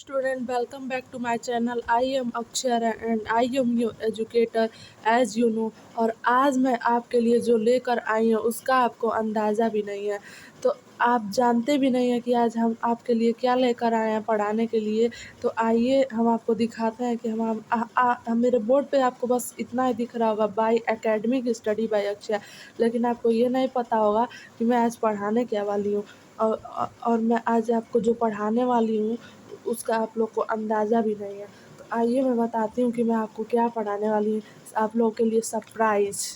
Student, welcome back to my channel. I am Akshara and I am your educator as you know। और आज मैं आपके लिए जो लेकर आई हूँ उसका आपको अंदाज़ा भी नहीं है। तो आप जानते भी नहीं हैं कि आज हम आपके लिए क्या लेकर आए हैं पढ़ाने के लिए। तो आइए हम आपको दिखाते हैं कि मेरे बोर्ड पे आपको बस इतना ही दिख रहा होगा, by academic study by Akshay. लेकिन आपको ये नहीं पता होगा कि मैं आज पढ़ाने क्या वाली हूँ। और मैं आज आपको जो पढ़ाने वाली हूँ उसका आप लोग को अंदाज़ा भी नहीं है। तो आइए मैं बताती हूँ कि मैं आपको क्या पढ़ाने वाली हूँ, आप लोगों के लिए surprise.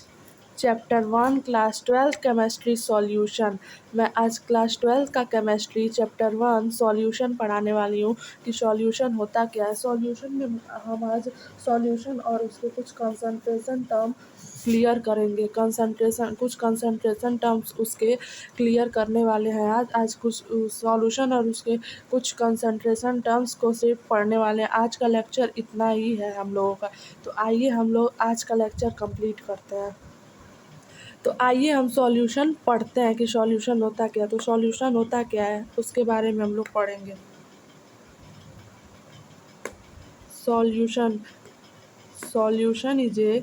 Chapter 1 class 12 chemistry solution. मैं आज क्लास 12 का केमिस्ट्री चैप्टर 1 सॉल्यूशन पढ़ाने वाली हूँ कि सॉल्यूशन होता क्या है। सॉल्यूशन में हम आज सॉल्यूशन और उसके कुछ कंसंट्रेशन टर्म क्लियर करेंगे। कुछ कंसंट्रेशन टर्म्स उसके क्लियर करने वाले हैं। आज कुछ सॉल्यूशन और उसके कुछ कंसंट्रेशन टर्म्स को सिर्फ पढ़ने वाले हैं। आज का लेक्चर इतना ही है हम लोगों का। तो आइए हम लोग आज का लेक्चर कंप्लीट करते हैं। तो आइए हम सॉल्यूशन पढ़ते हैं कि सॉल्यूशन होता क्या है। तो सॉल्यूशन होता क्या है उसके बारे में हम लोग पढ़ेंगे। Solution solution is A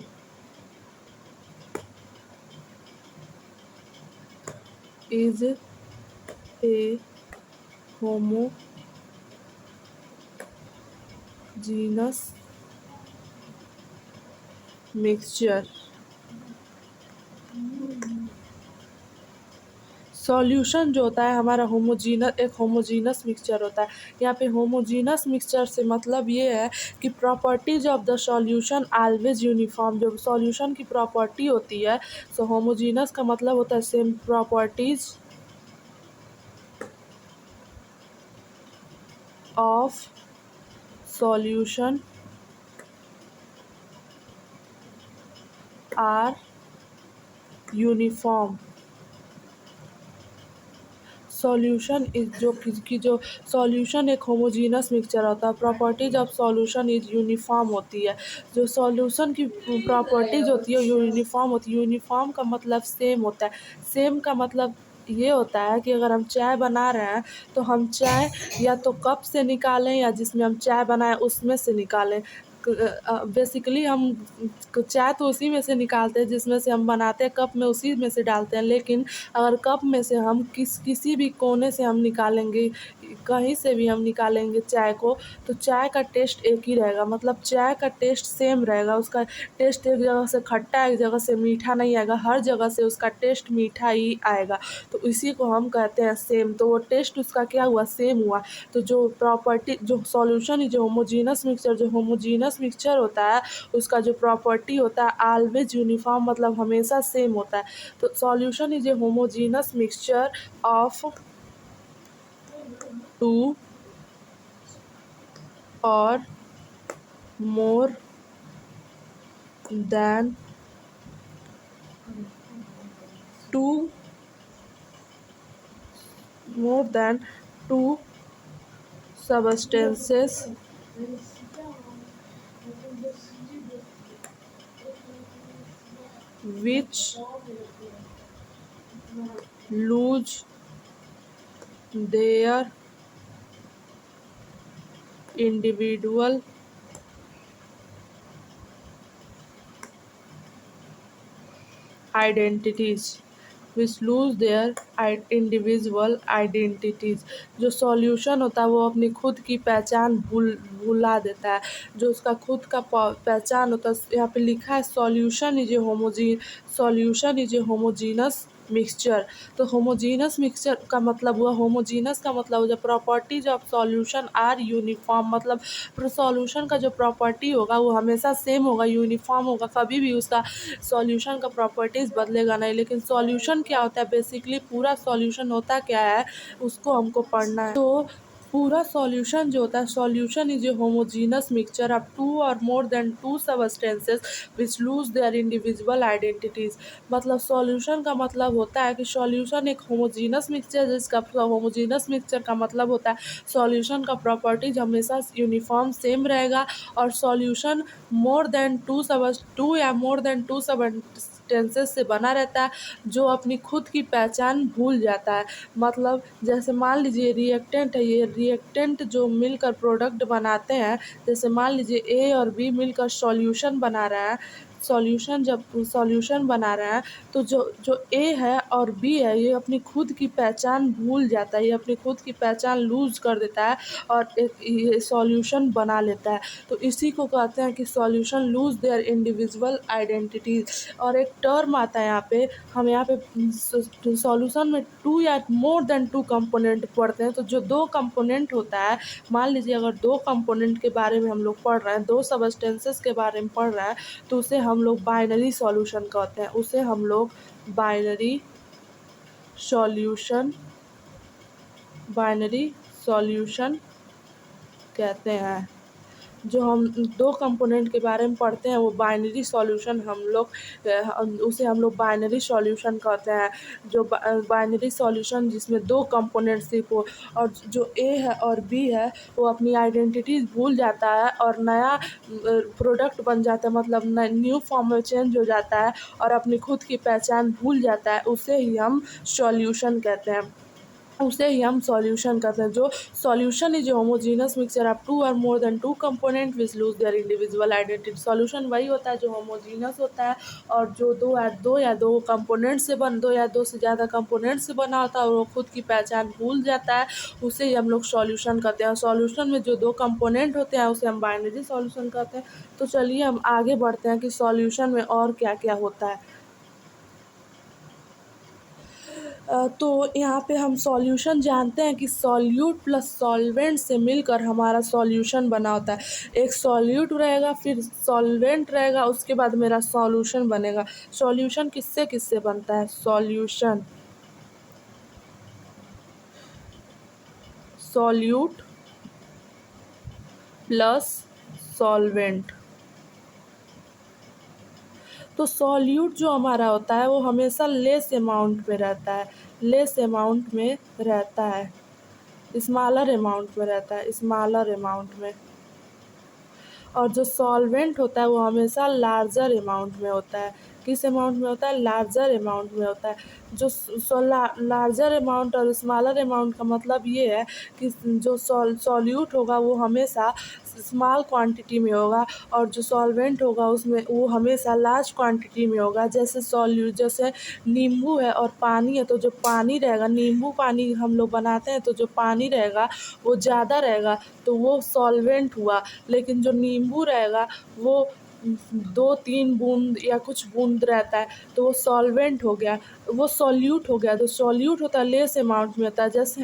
homogeneous mixture। Solution जो होता है हमारा एक होमोजीनस मिक्सचर होता है। यहाँ पे होमोजीनस मिक्सचर से मतलब ये है कि properties of the solution always uniform. जो सॉल्यूशन की प्रॉपर्टी होती है, सो होमोजीनस का मतलब होता है same properties of solution are uniform. Solution is जो सॉल्यूशन एक होमोजीनस मिक्सचर होता है। Properties of solution is uniform होती है। जो सॉल्यूशन की प्रॉपर्टीज होती है यूनिफॉर्म होती है। यूनिफॉर्म का मतलब सेम होता है। सेम का मतलब ये होता है कि अगर हम चाय बना रहे हैं तो हम चाय या तो कप से निकालें या जिसमें हम चाय बनाएं उसमें से निकालें। बेसिकली हम चाय तो उसी में से निकालते हैं जिसमें से हम बनाते हैं, कप में उसी में से डालते हैं। लेकिन अगर कप में से हम किसी भी कोने से हम निकालेंगे, कहीं से भी हम निकालेंगे चाय को, तो चाय का टेस्ट एक ही रहेगा। मतलब चाय का टेस्ट सेम रहेगा। उसका टेस्ट एक जगह से खट्टा, एक जगह से मीठा नहीं आएगा, हर जगह से उसका टेस्ट मीठा ही आएगा। तो इसी को हम कहते हैं सेम। तो वो टेस्ट उसका क्या हुआ, सेम हुआ। तो जो प्रॉपर्टी जो सॉल्यूशन जो होमोजीनस मिक्सचर होता है उसका जो प्रॉपर्टी होता है ऑलवेज यूनिफॉर्म, मतलब हमेशा सेम होता है। तो solution is a homogeneous mixture of two और more than two substances which lose their individual identities individual identities. जो सॉल्यूशन होता है वो अपनी खुद की पहचान भुला देता है। जो उसका खुद का पहचान होता है, यहाँ पे लिखा है solution is a homogeneous mixture. तो होमोजीनस मिक्सचर का मतलब हुआ, होमोजीनस का मतलब हुआ properties of solution are uniform. मतलब सॉल्यूशन का जो प्रॉपर्टी होगा वो हमेशा सेम होगा, यूनिफॉर्म होगा, कभी भी उसका सॉल्यूशन का प्रॉपर्टीज़ बदलेगा नहीं। लेकिन सॉल्यूशन क्या होता है, बेसिकली पूरा सॉल्यूशन होता क्या है उसको हमको पढ़ना है। तो पूरा सॉल्यूशन जो होता है, solution is a homogeneous mixture of two और more than two substances which lose their individual identities. मतलब सॉल्यूशन का मतलब होता है कि सॉल्यूशन एक होमोजीनस मिक्सचर, जिसका होमोजीनस मिक्सचर का मतलब होता है सॉल्यूशन का प्रॉपर्टीज हमेशा यूनिफॉर्म सेम रहेगा। और सॉल्यूशन टू या मोर देन टू सब्सटेंसेस से बना रहता है जो अपनी खुद की पहचान भूल जाता है। मतलब जैसे मान लीजिए रिएक्टेंट है, ये रिएक्टेंट जो मिलकर प्रोडक्ट बनाते हैं, जैसे मान लीजिए ए और बी मिलकर सॉल्यूशन बना रहा है, जब सॉल्यूशन बना रहा है तो जो जो ए है और बी है ये अपनी खुद की पहचान भूल जाता है, ये अपनी खुद की पहचान लूज़ कर देता है और एक ये सॉल्यूशन बना लेता है। तो इसी को कहते हैं कि solution lose their individual identities. और एक टर्म आता है यहाँ पे, हम यहाँ पे सॉल्यूशन में 2 या मोर देन 2 कंपोनेंट पढ़ते हैं। तो जो 2 कंपोनेंट होता है, मान लीजिए अगर 2 कंपोनेंट के बारे में हम लोग पढ़ रहे हैं, 2 सबस्टेंसेस के बारे में पढ़ रहे हैं, तो उसे हम लोग बाइनरी सॉल्यूशन कहते हैं। उसे हम लोग बाइनरी सॉल्यूशन बाइनरी सॉल्यूशन कहते हैं। जो हम 2 कंपोनेंट के बारे में पढ़ते हैं वो बाइनरी सॉल्यूशन उसे हम लोग बाइनरी सॉल्यूशन कहते हैं। जो बाइनरी सॉल्यूशन जिसमें 2 कंपोनेंट सिर्फ हो और जो ए है और बी है वो अपनी आइडेंटिटीज़ भूल जाता है और नया प्रोडक्ट बन जाता है, मतलब न्यू फॉर्म में चेंज हो जाता है और अपनी खुद की पहचान भूल जाता है, उसे ही हम सॉल्यूशन कहते हैं। उसे ही हम सॉल्यूशन कहते हैं। जो solution is homogeneous mixture of 2 और more then 2 component which lose their individual identity. Solution वही होता है जो होमोजीनस होता है और जो 2 कंपोनेंट से 2 या 2 से ज़्यादा कंपोनेंट से बना होता है और वो खुद की पहचान भूल जाता है, उसे ही हम लोग सॉल्यूशन कहते हैं। सॉल्यूशन में जो 2 कंपोनेंट होते हैं उसे हम बाइनरी सॉल्यूशन कहते हैं। तो चलिए हम आगे बढ़ते हैं कि सॉल्यूशन में और क्या क्या होता है। तो यहाँ पे हम सॉल्यूशन जानते हैं कि सॉल्यूट प्लस सॉल्वेंट से मिलकर हमारा सॉल्यूशन बना होता है। एक सॉल्यूट रहेगा, फिर सॉल्वेंट रहेगा, उसके बाद मेरा सॉल्यूशन बनेगा। सॉल्यूशन किससे किससे बनता है? Solute plus solvent. तो सॉल्यूट जो हमारा होता है वो हमेशा लेस अमाउंट में रहता है, लेस अमाउंट में रहता है, स्मॉलर अमाउंट में रहता है, स्मॉलर अमाउंट में। और जो सॉल्वेंट होता है वो हमेशा लार्जर अमाउंट में होता है। किस अमाउंट में होता है? लार्जर अमाउंट में होता है। जो लार्जर अमाउंट और स्मॉलर अमाउंट का मतलब ये है कि जो सॉल्यूट होगा वो हमेशा स्मॉल क्वांटिटी में होगा और जो सॉल्वेंट होगा उसमें वो हमेशा लार्ज क्वांटिटी में होगा। जैसे नींबू है और पानी है, तो जो पानी रहेगा, नींबू पानी हम लोग बनाते हैं तो जो पानी रहेगा वो ज़्यादा रहेगा तो वो सॉल्वेंट हुआ। लेकिन जो नींबू रहेगा वो 2-3 बूंद या कुछ बूंद रहता है तो वो सॉल्वेंट हो गया, वो सॉल्यूट हो गया। तो सॉल्यूट होता है लेस अमाउंट में होता है। जैसे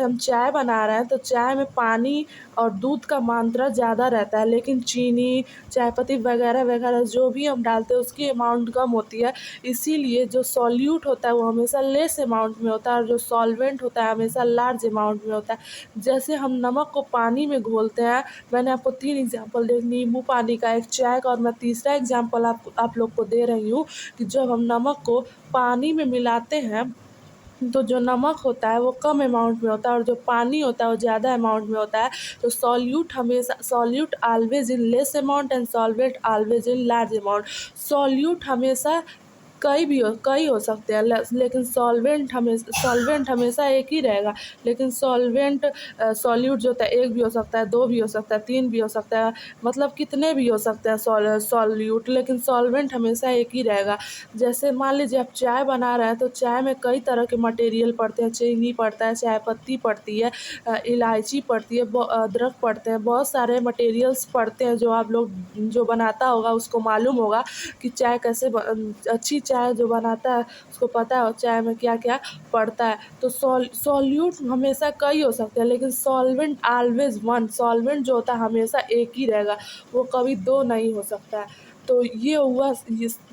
हम चाय बना रहे हैं तो चाय में पानी और दूध का मात्रा ज़्यादा रहता है, लेकिन चीनी, चायपत्ती वगैरह वगैरह जो भी हम डालते हैं उसकी अमाउंट कम होती है। इसीलिए जो सॉल्यूट होता है वो हमेशा लेस अमाउंट में होता है और जो सॉल्वेंट होता है हमेशा लार्ज अमाउंट में होता है। जैसे हम नमक को पानी में घोलते हैं, मैंने आपको 3 एग्जांपल दिए, नींबू पानी का, एक चाय का, और मैं तीसरा एग्जांपल आप लोग को दे रही हूँ कि जब हम नमक को पानी में मिलाते हैं तो जो नमक होता है वो कम अमाउंट में होता है और जो पानी होता है वो ज़्यादा अमाउंट में होता है। तो solute always in less amount and solvent always in large amount. Solute हमेशा कई हो सकते हैं, लेकिन सॉल्वेंट हमेशा एक ही रहेगा। लेकिन सॉल्यूट जो होता है एक भी हो सकता है, 2 भी हो सकता है, 3 भी हो सकता है, मतलब कितने भी हो सकते हैं सॉल्यूट, लेकिन सॉल्वेंट हमेशा एक ही रहेगा। जैसे मान लीजिए आप चाय बना रहे हैं तो चाय में कई तरह के मटेरियल पड़ते हैं, चीनी पड़ता है, चाय पत्ती पड़ती है, इलायची पड़ती है, अदरक पड़ते हैं, बहुत सारे मटेरियल्स पड़ते हैं जो आप लोग जो बनाता होगा उसको मालूम होगा कि चाय कैसे अच्छी चाय जो बनाता है उसको पता है चाय में क्या क्या पड़ता है। तो सॉल्यूट हमेशा कई हो सकते हैं लेकिन सॉल्वेंट ऑलवेज वन। सॉल्वेंट जो होता है हमेशा एक ही रहेगा, वो कभी 2 नहीं हो सकता है। तो ये हुआ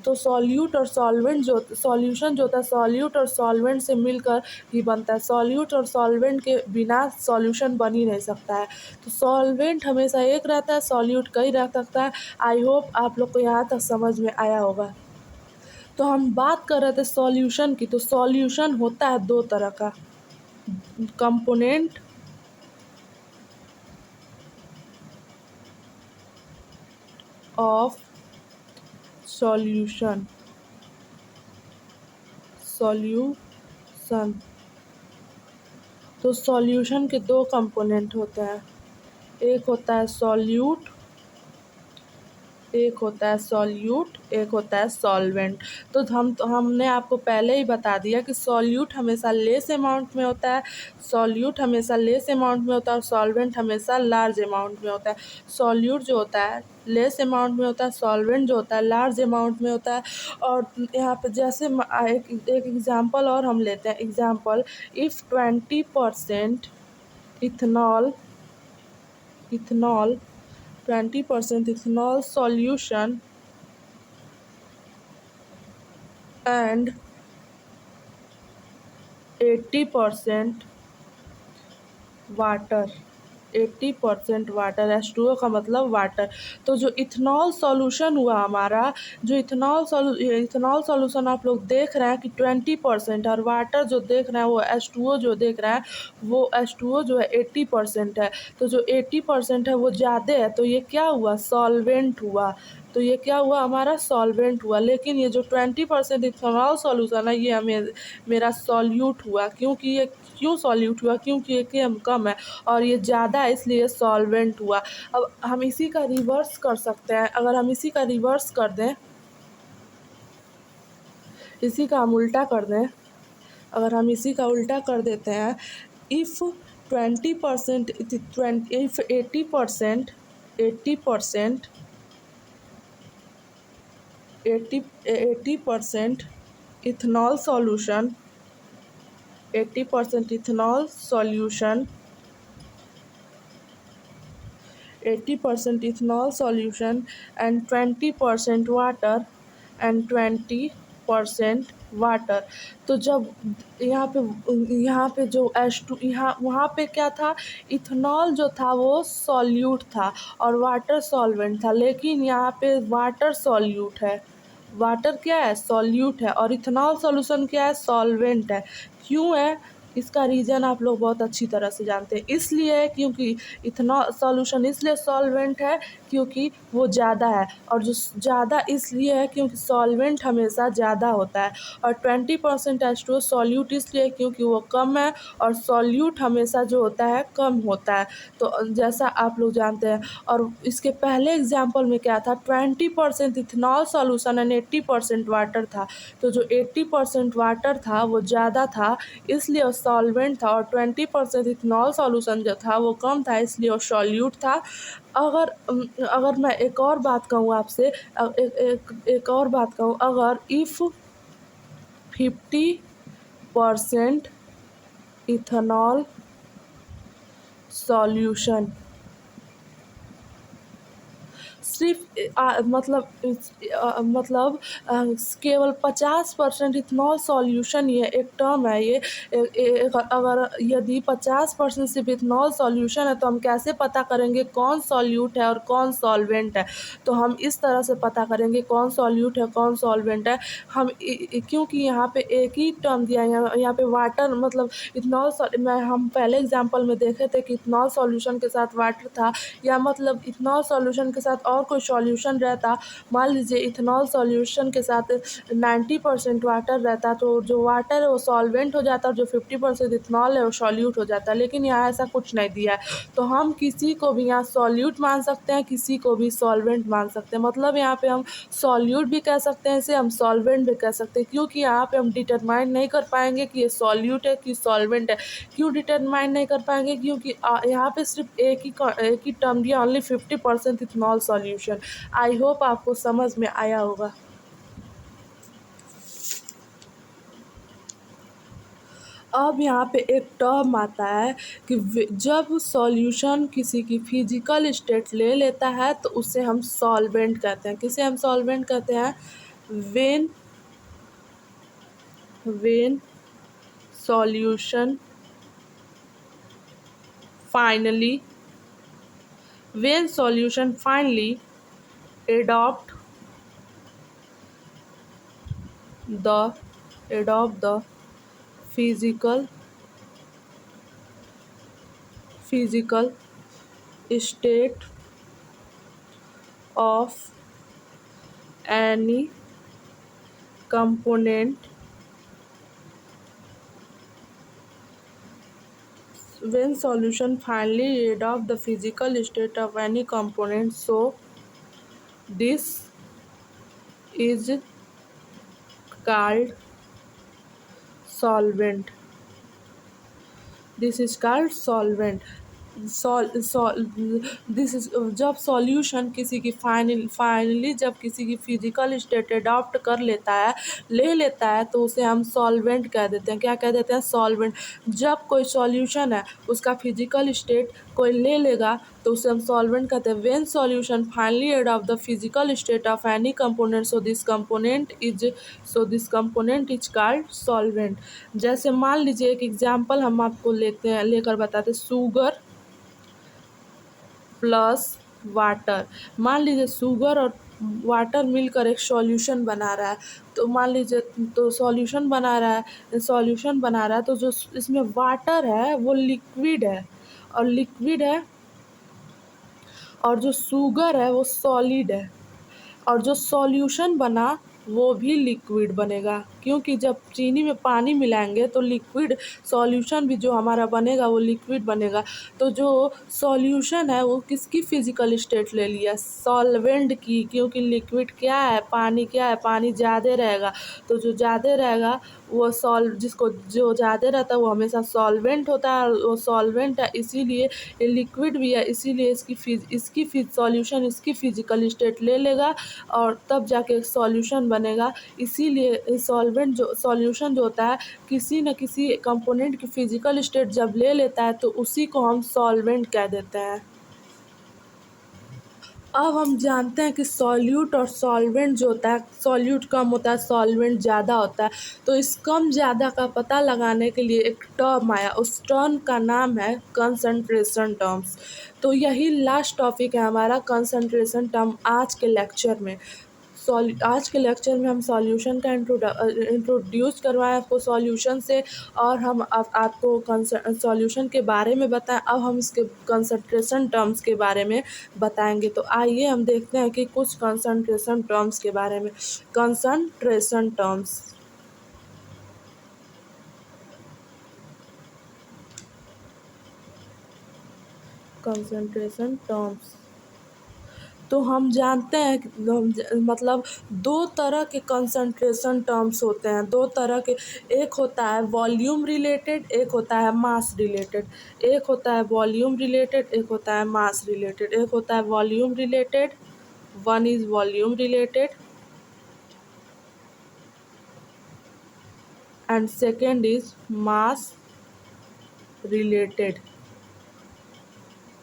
तो सॉल्यूट और सॉल्यूशन जो होता है सॉल्यूट और सॉल्वेंट से मिलकर ही बनता है। सॉल्यूट और सॉल्वेंट के बिना सॉल्यूशन बन ही नहीं सकता है। तो सॉल्वेंट हमेशा एक रहता है, सॉल्यूट कई रह सकता है। आई होप आप लोग को यहाँ तक समझ में आया होगा। तो हम बात कर रहे थे सॉल्यूशन की, तो सॉल्यूशन होता है 2 तरह का, कंपोनेंट ऑफ सॉल्यूशन सॉल्यूशन। तो सॉल्यूशन के दो कंपोनेंट होते हैं, एक होता है सॉल्यूट, एक होता है सॉल्यूट, एक होता है सॉल्वेंट। तो हमने आपको पहले ही बता दिया कि सॉल्यूट हमेशा लेस अमाउंट में होता है, सॉल्यूट हमेशा लेस अमाउंट में होता है और सॉल्वेंट हमेशा लार्ज अमाउंट में होता है। सॉल्यूट जो होता है लेस अमाउंट में होता है, सॉल्वेंट जो होता है लार्ज अमाउंट में होता है। और यहाँ पे जैसे एक एग्जांपल और हम लेते हैं। Example, if 20% ethanol ethanol 20% ethanol solution and 80% water, 80% water, H2O का मतलब वाटर। तो जो इथेनॉल सॉल्यूशन हुआ हमारा, जो इथेनॉल सॉल्यूशन आप लोग देख रहे हैं कि 20% और वाटर जो देख रहे हैं वो H2O जो देख रहे हैं वो H2O जो है 80% है। तो जो 80% है वो ज़्यादा है, तो ये क्या हुआ, सॉल्वेंट हुआ। तो ये क्या हुआ, हमारा सॉल्वेंट हुआ। लेकिन ये जो 20% इथेनॉल सॉल्यूशन है ये हमें मेरा सॉल्यूट हुआ। क्योंकि ये क्यों सॉल्यूट हुआ, क्योंकि ये कम है और ये ज़्यादा है इसलिए सॉल्वेंट हुआ। अब हम इसी का रिवर्स कर सकते हैं। अगर हम इसी का रिवर्स कर दें, इसी का हम उल्टा कर दें, अगर हम इसी का उल्टा कर देते हैं, if 20% if 80% 80% 80% ethanol solution 80% ethanol solution 80% ethanol solution and 20% water and 20% water. तो जब यहाँ पे जो H2 यहाँ वहाँ पे क्या था, इथेनॉल जो था वो सॉल्यूट था और वाटर सॉल्वेंट था। लेकिन यहाँ पे वाटर सॉल्यूट है, वाटर क्या है, सॉल्यूट है, और इथेनॉल सॉल्यूशन क्या है, सॉल्वेंट है। क्यों है, इसका रीज़न आप लोग बहुत अच्छी तरह से जानते हैं। इसलिए है क्योंकि इथेनॉल सॉल्यूशन इसलिए सॉल्वेंट है क्योंकि वो ज़्यादा है, और जो ज़्यादा इसलिए है क्योंकि सॉल्वेंट हमेशा ज़्यादा होता है। और 20% H2O सॉल्यूट इसलिए क्योंकि वो कम है और सॉल्यूट हमेशा जो होता है कम होता है। तो जैसा आप लोग जानते हैं। और इसके पहले एग्जाम्पल में क्या था, 20% इथेनॉल सॉल्यूशन एंड 80% वाटर था। तो जो 80% वाटर था वो ज़्यादा था इसलिए वो सॉल्वेंट था, और 20% इथेनॉल सॉल्यूशन जो था वो कम था इसलिए वो सॉल्यूट था। अगर मैं एक और बात कहूँ आपसे, एक और बात कहूँ, अगर इफ़ 50% इथेनॉल सॉल्यूशन सिर्फ मतलब केवल 50% इथेनॉल सॉल्यूशन, ये एक टर्म है। ये अगर यदि 50% सिर्फ इथेनॉल सॉल्यूशन है तो हम कैसे पता करेंगे कौन सॉल्यूट है और कौन सॉल्वेंट है। तो हम इस तरह से पता करेंगे कौन सॉल्यूट है कौन सॉल्वेंट है। क्योंकि यहाँ पे एक ही टर्म दिया है, यहाँ पे वाटर मतलब हम पहले एग्जाम्पल में देखे थे कि इथेनॉल सॉल्यूशन के साथ वाटर था, या मतलब इथेनॉल सॉल्यूशन के साथ और कोई सॉल्यूशन रहता। मान लीजिए इथेनॉल सॉल्यूशन के साथ 90% वाटर रहता, तो जो वाटर है वो सॉल्वेंट हो जाता और जो 50% इथेनॉल है वो सॉल्यूट हो जाता। लेकिन यहाँ ऐसा कुछ नहीं दिया है, तो हम किसी को भी यहाँ सॉल्यूट मान सकते हैं, किसी को भी सॉल्वेंट मान सकते हैं। मतलब यहाँ पे हम सॉल्यूट भी कह सकते हैं, इसे हम सॉल्वेंट भी कह सकते हैं, क्योंकि यहाँ पे हम डिटरमाइन नहीं कर पाएंगे कि ये सॉल्यूट है कि सॉल्वेंट है। क्यों डिटरमाइन नहीं कर पाएंगे, क्योंकि यहाँ पे सिर्फ एक ही टर्म दिया, only 50% ethanol solution. I hope आपको समझ में आया होगा। अब यहाँ पे एक टर्म आता है कि जब सॉल्यूशन किसी की फिजिकल स्टेट ले लेता है तो उसे हम सॉल्वेंट कहते हैं। किसे हम सॉल्वेंट कहते हैं, when when solution finally when solution finally adopt the adopt the physical physical state of any component when solution finally adopt the physical state of any component, so this is called solvent. This is called solvent. सॉल सॉल this is जब solution किसी की finally जब किसी की physical state adopt कर लेता है, ले लेता है, तो उसे हम सॉल्वेंट कह देते हैं। क्या कह देते हैं? सॉल्वेंट। जब कोई सॉल्यूशन है उसका फिजिकल स्टेट कोई ले लेगा तो उसे हम सॉल्वेंट कहते हैं। When solution finally adopt the physical state of any component, so this component is called solvent. जैसे मान लीजिए एक एग्जांपल हम आपको लेकर बताते हैं, शुगर प्लस वाटर। मान लीजिए शुगर और वाटर मिलकर एक सॉल्यूशन बना रहा है, तो मान लीजिए तो सॉल्यूशन बना रहा है तो जो इसमें वाटर है वो लिक्विड है, और जो शुगर है वो सॉलिड है, और जो सॉल्यूशन बना वो भी लिक्विड बनेगा, क्योंकि जब चीनी में पानी मिलाएंगे तो लिक्विड सॉल्यूशन भी जो हमारा बनेगा वो लिक्विड बनेगा। तो जो सॉल्यूशन है वो किसकी फिजिकल स्टेट ले लिया? सॉल्वेंट की, क्योंकि लिक्विड क्या है? पानी। क्या है? पानी ज़्यादा रहेगा, तो जो ज़्यादा रहेगा वो जो ज़्यादा रहता है वो हमेशा सॉल्वेंट होता है, वो सॉल्वेंट है इसीलिए ये लिक्विड भी है, इसीलिए इसकी सॉल्यूशन इसकी फिजिकल स्टेट ले लेगा और तब जाके एक सॉल्यूशन बनेगा। इसीलिए सॉल्यूशन जो होता है किसी न किसी कंपोनेंट की फिजिकल स्टेट जब ले लेता है तो उसी को हम सॉल्वेंट कह देते हैं। अब हम जानते हैं कि सॉल्यूट और सॉल्वेंट जो होता है, सॉल्यूट कम होता है, सॉल्वेंट ज़्यादा होता है। तो इस कम ज़्यादा का पता लगाने के लिए एक टर्म आया, उस टर्म का नाम है कंसंट्रेशन टर्म्स। तो यही लास्ट टॉपिक है हमारा कंसंट्रेशन टर्म आज के लेक्चर में। आज के लेक्चर में हम सॉल्यूशन का इंट्रोड्यूस करवाएं आपको सॉल्यूशन से, और हम अब आपको सॉल्यूशन के बारे में बताएं। अब हम इसके कंसंट्रेशन टर्म्स के बारे में बताएंगे। तो आइए हम देखते हैं कि कुछ कंसंट्रेशन टर्म्स के बारे में। कंसंट्रेशन टर्म्स, कंसंट्रेशन टर्म्स तो हम जानते हैं कि मतलब दो तरह के कंसंट्रेशन टर्म्स होते हैं। दो तरह के, एक होता है वॉल्यूम रिलेटेड, एक होता है मास रिलेटेड। एक होता है वॉल्यूम रिलेटेड, एक होता है मास रिलेटेड। एक होता है volume related, one is volume related and second is related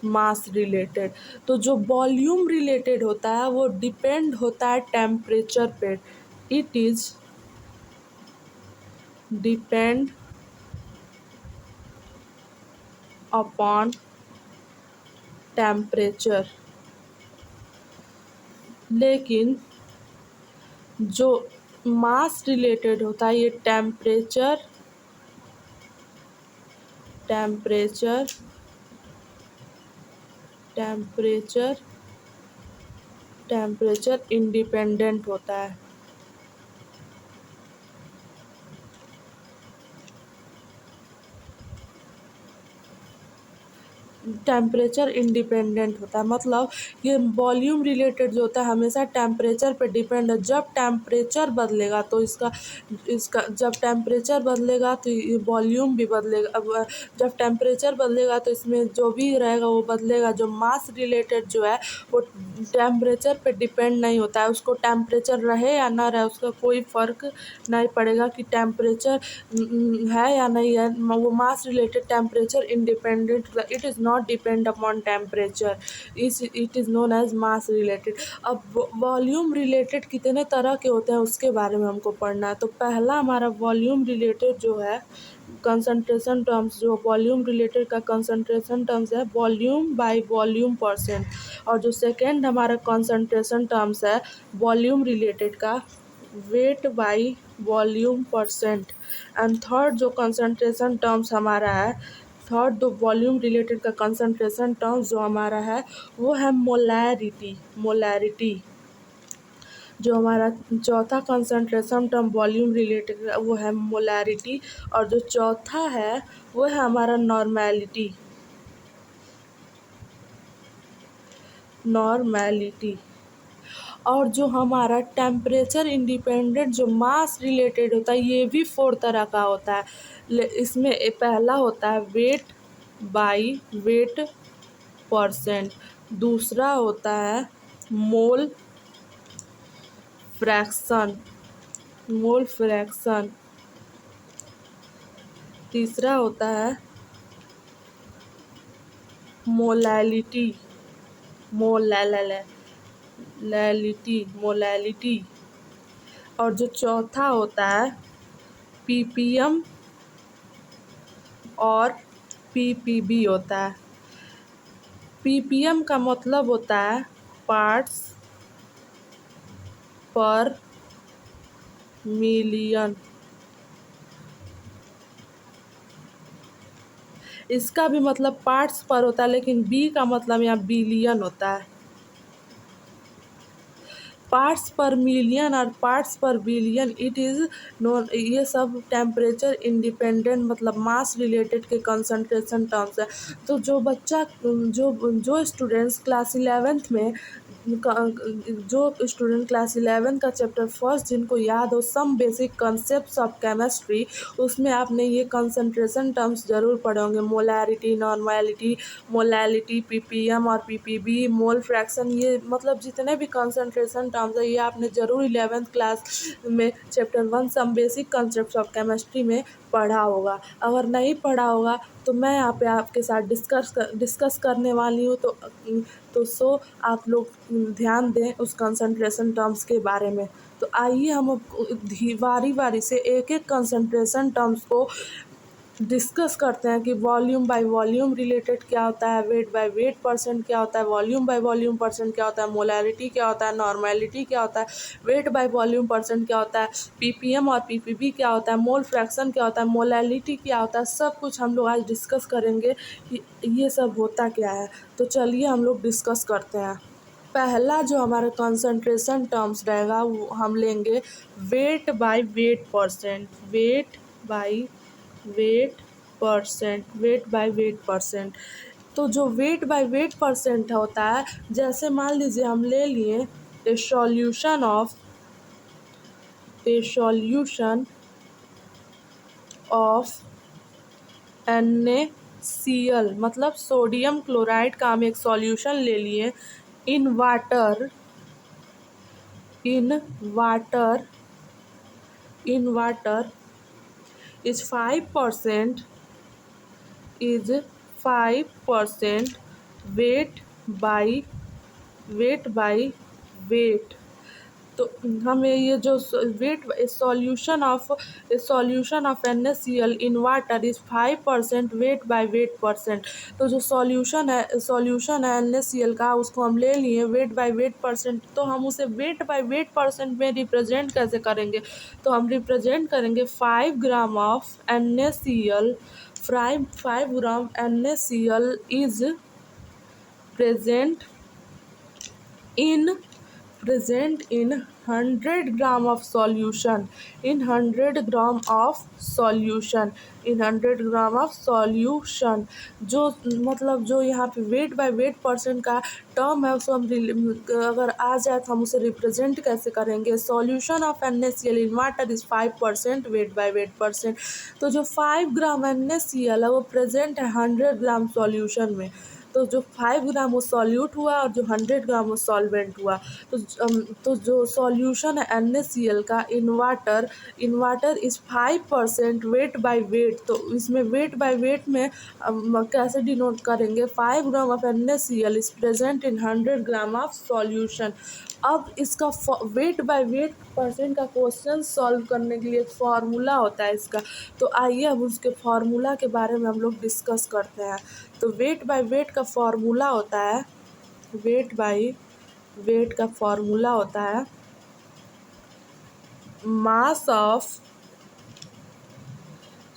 mass related. तो जो वॉल्यूम रिलेटेड होता है वो डिपेंड होता है टेम्परेचर पे। It is depend upon temperature. लेकिन जो मास रिलेटेड होता है ये temperature temperature temperature temperature independent होता है। टेम्परेचर इंडिपेंडेंट होता है, मतलब ये वॉल्यूम रिलेटेड जो होता है हमेशा टेम्परेचर पे डिपेंड है। जब टेम्परेचर बदलेगा तो इसका इसका जब टेम्परेचर बदलेगा तो ये वॉल्यूम भी बदलेगा। अब जब टेम्परेचर बदलेगा तो इसमें जो भी रहेगा वो बदलेगा। जो मास रिलेटेड जो है वो टेम्परेचर पे डिपेंड नहीं होता है, उसको टेम्परेचर रहे या ना रहे उसका कोई फ़र्क नहीं पड़ेगा कि टेम्परेचर है या नहीं है। वो mass related temperature independent, it is not depend upon temperature, it is known as mass related. अब वॉल्यूम रिलेटेड कितने तरह के होते हैं उसके बारे में हमको पढ़ना है। तो पहला हमारा वॉल्यूम रिलेटेड जो है कंसंट्रेशन टर्म्स, जो वॉल्यूम रिलेटेड का कंसंट्रेशन टर्म्स है वॉल्यूम बाय वॉल्यूम परसेंट। और जो सेकेंड हमारा कंसंट्रेशन टर्म्स है वॉल्यूम रिलेटेड का wait by volume percent. And third जो कंसंट्रेशन टर्म्स हमारा है, थर्ड जो वॉल्यूम रिलेटेड का कंसंट्रेशन टर्म्स जो हमारा है वो है मोलैरिटी। जो हमारा चौथा कंसंट्रेशन टर्म वॉल्यूम रिलेटेड वो है मोलैरिटी, और जो चौथा है वो है हमारा नॉर्मेलिटी। और जो हमारा टेम्परेचर इंडिपेंडेंट जो मास रिलेटेड होता है ये भी 4 तरह का होता है। इसमें पहला होता है वेट बाई वेट परसेंट, दूसरा होता है मोल फ्रैक्शन, तीसरा होता है मोलैलिटी, मोलैलिटी, और जो चौथा होता है पीपीएम और पीपीबी होता है। पीपीएम का मतलब होता है पार्ट्स पर मिलियन, इसका भी मतलब पार्ट्स पर होता है, लेकिन बी का मतलब यहाँ बिलियन होता है। पार्ट्स पर मिलियन और पार्ट्स पर बिलियन इट इज़ नोन, ये सब टेम्परेचर इंडिपेंडेंट मतलब मास रिलेटेड के कंसंट्रेशन टर्म्स है। तो जो बच्चा जो स्टूडेंट्स क्लास 11th में जो स्टूडेंट क्लास 11 का चैप्टर फर्स्ट जिनको याद हो some basic concept of chemistry, उसमें आपने ये कंसंट्रेशन टर्म्स जरूर पढ़े होंगे, मोलैरिटी, नॉर्मेलिटी, मोलैलिटी, पीपीएम और पीपीबी, मोल फ्रैक्शन, ये मतलब जितने भी कंसंट्रेशन टर्म्स है ये आपने जरूर 11th क्लास में chapter 1 some basic concept of chemistry में पढ़ा होगा। अगर नहीं पढ़ा होगा तो मैं यहाँ पे आपके साथ डिस्कस करने वाली हूँ, तो सो आप लोग ध्यान दें उस कंसंट्रेशन टर्म्स के बारे में। तो आइए हम बारी बारी से एक एक कंसंट्रेशन टर्म्स को डिस्कस करते हैं कि वॉल्यूम बाय वॉल्यूम रिलेटेड क्या होता है, वेट बाय वेट परसेंट क्या होता है, वॉल्यूम बाय वॉल्यूम परसेंट क्या होता है, मोलैरिटी क्या होता है, नॉर्मेलिटी क्या होता है, वेट बाय वॉल्यूम परसेंट क्या होता है, पीपीएम और पीपीबी क्या होता है, मोल फ्रैक्शन क्या होता है, मोलैलिटी क्या होता है, सब कुछ हम लोग आज डिस्कस करेंगे कि ये सब होता क्या है। तो चलिए हम लोग डिस्कस करते हैं। पहला जो हमारा कंसंट्रेशन टर्म्स रहेगा वो हम लेंगे wait by weight percent, wait by weight percent. तो जो वेट बाय वेट परसेंट होता है, जैसे मान लीजिए हम ले लिए ए सॉल्यूशन ऑफ NaCl, मतलब सोडियम क्लोराइड का हम एक सॉल्यूशन ले लिए in water is 5% weight by weight. तो हमें ये जो weight solution of NaCl in water is 5% weight by weight percent. तो जो सॉल्यूशन है NaCl का, उसको हम ले लिए वेट बाय वेट परसेंट। तो हम उसे वेट बाय वेट परसेंट में रिप्रेजेंट कैसे करेंगे, तो हम रिप्रेजेंट करेंगे 5 gram of NaCl, 5 gram NaCl is present in 100 gram of solution, in 100 gram of solution. जो मतलब जो यहाँ पे वेट बाय वेट परसेंट का टर्म है उसको हम अगर आ जाए तो हम उसे रिप्रेजेंट कैसे करेंगे, solution of NaCl in water is 5% weight by weight percent. तो जो 5 ग्राम NaCl है वो प्रेजेंट है 100 ग्राम सॉल्यूशन में। तो जो 5 ग्राम वो सॉल्यूट हुआ और जो 100 ग्राम वो सॉल्वेंट हुआ। तो जो सॉल्यूशन है NaCl का इन water is 5% weight by wait. तो इसमें वेट बाय वेट में कैसे डिनोट करेंगे, 5 gram of NaCl is present in 100 gram of solution. अब इसका वेट बाय वेट परसेंट का क्वेश्चन सॉल्व करने के लिए एक फार्मूला होता है इसका। तो आइए अब उसके फार्मूला के बारे में हम लोग डिस्कस करते हैं। तो वेट बाय वेट का फार्मूला होता है, mass of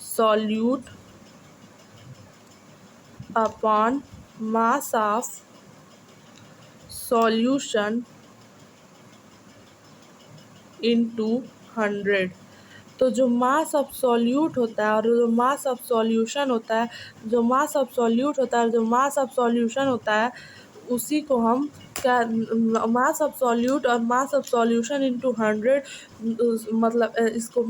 solute upon mass of solution into 100। तो जो मास ऑफ सॉल्यूट होता है और जो मास ऑफ सॉल्यूशन होता है, जो मास ऑफ सॉल्यूट होता है और जो मास ऑफ सॉल्यूशन होता है, उसी को हम क्या, मास ऑफ सॉल्यूट और मास ऑफ सॉल्यूशन इंटू 100, मतलब इसको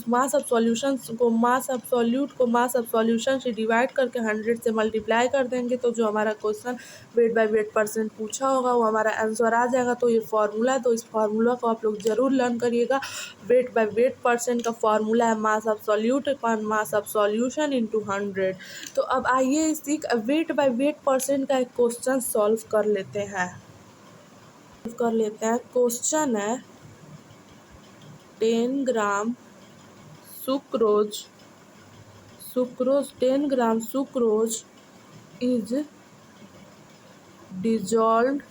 मास ऑफ सॉल्यूशन को मास ऑफ सॉल्यूट को मास ऑफ सॉल्यूशन से डिवाइड करके 100 से मल्टीप्लाई कर देंगे, तो जो हमारा question wait by weight percent पूछा होगा वो हमारा आंसर आ जाएगा। तो ये फार्मूला है, तो इस फार्मूला को आप लोग ज़रूर लर्न करिएगा। वेट बाय वेट परसेंट का फार्मूला है mass of solute upon mass of solution into 100। तो अब आइए इसी वेट बाय वेट परसेंट का एक क्वेश्चन सॉल्व कर लेते हैं। क्वेश्चन है 10 gram sucrose 10 gram sucrose is dissolved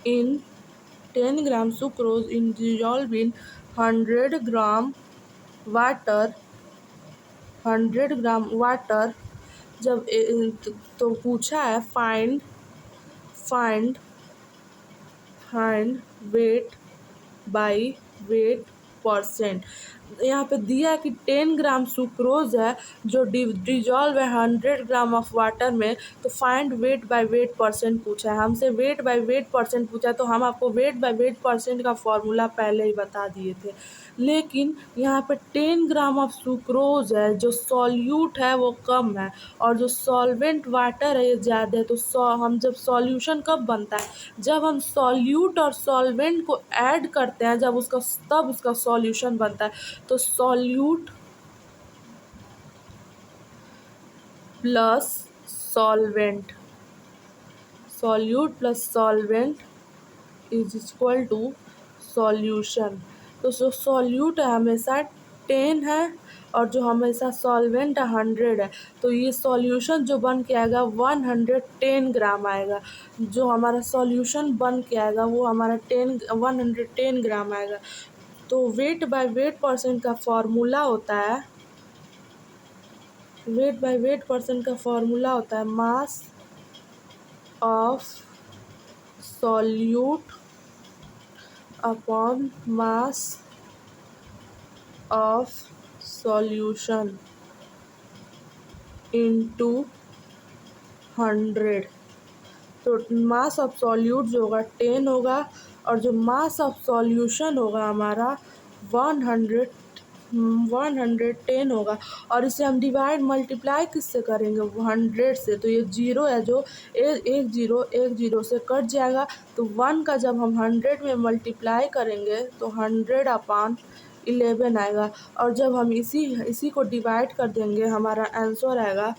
in 10 gram sucrose in dissolved in 100 gram water 100 gram water. जब तो पूछा है find wait by wait percent. यहाँ पे दिया है कि 10 ग्राम सुक्रोज है जो डिजॉल्व है 100 ग्राम ऑफ वाटर में। तो find wait by weight percent पूछा है हमसे, वेट बाय वेट परसेंट पूछा है। तो हम आपको वेट बाय वेट परसेंट का फॉर्मूला पहले ही बता दिए थे, लेकिन यहाँ पे 10 ग्राम ऑफ सुक्रोज है, जो सॉल्यूट है वो कम है और जो सॉल्वेंट वाटर है ये ज़्यादा है। तो हम जब सॉल्यूशन कब बनता है, जब हम सॉल्यूट और सॉल्वेंट को ऐड करते हैं, जब उसका तब उसका सॉल्यूशन बनता है। तो solute plus solvent is equal to solution. तो जो सॉल्यूट है हमेशा 10 है और जो हमेशा सॉल्वेंट है 100 है। तो ये सॉल्यूशन जो बन के आएगा 110 ग्राम आएगा। जो हमारा सॉल्यूशन बन के आएगा वो हमारा 110 ग्राम आएगा। तो वेट बाय वेट परसेंट का फॉर्मूला होता है mass of solute upon mass of solution into 100। तो मास ऑफ सॉल्यूट जो होगा 10 होगा और जो मास ऑफ सॉल्यूशन होगा हमारा 110 होगा। और इसे हम डिवाइड मल्टीप्लाई किससे करेंगे, 100 से। तो ये जीरो है जो एक जीरो से कट जाएगा। तो 1 का जब हम 100 में मल्टीप्लाई करेंगे तो 100/11 आएगा। और जब हम इसी को डिवाइड कर देंगे हमारा आंसर आएगा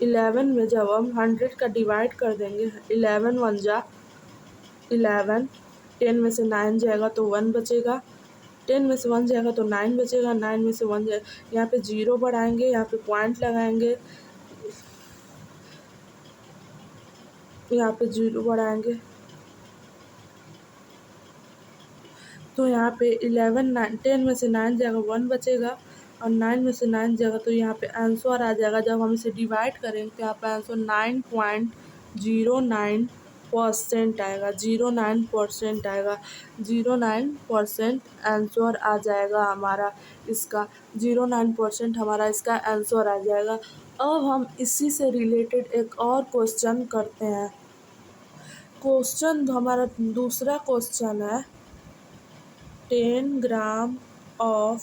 11 में। जब हम 100 का डिवाइड कर देंगे 11 1 जा 11, 10 में से 9 जाएगा तो 1 बचेगा, 10 में से 1 जाएगा तो 9 बचेगा, 9 में से 1 जाएगा। यहाँ पे जीरो बढ़ाएंगे, यहाँ पे पॉइंट लगाएंगे, यहाँ पे जीरो बढ़ाएंगे तो यहाँ पे 10 में से 9 जाएगा 1 बचेगा और 9 में से 9 जाएगा तो यहाँ पे आंसर आ जाएगा। जब हम इसे डिवाइड करेंगे तो यहाँ पे आंसर 9.09% आएगा, 09% आएगा, 09% आंसर आ जाएगा हमारा इसका, 09% हमारा इसका आंसर आ जाएगा। अब हम इसी से रिलेटेड एक और क्वेश्चन करते हैं। हमारा दूसरा क्वेश्चन है 10 ग्राम of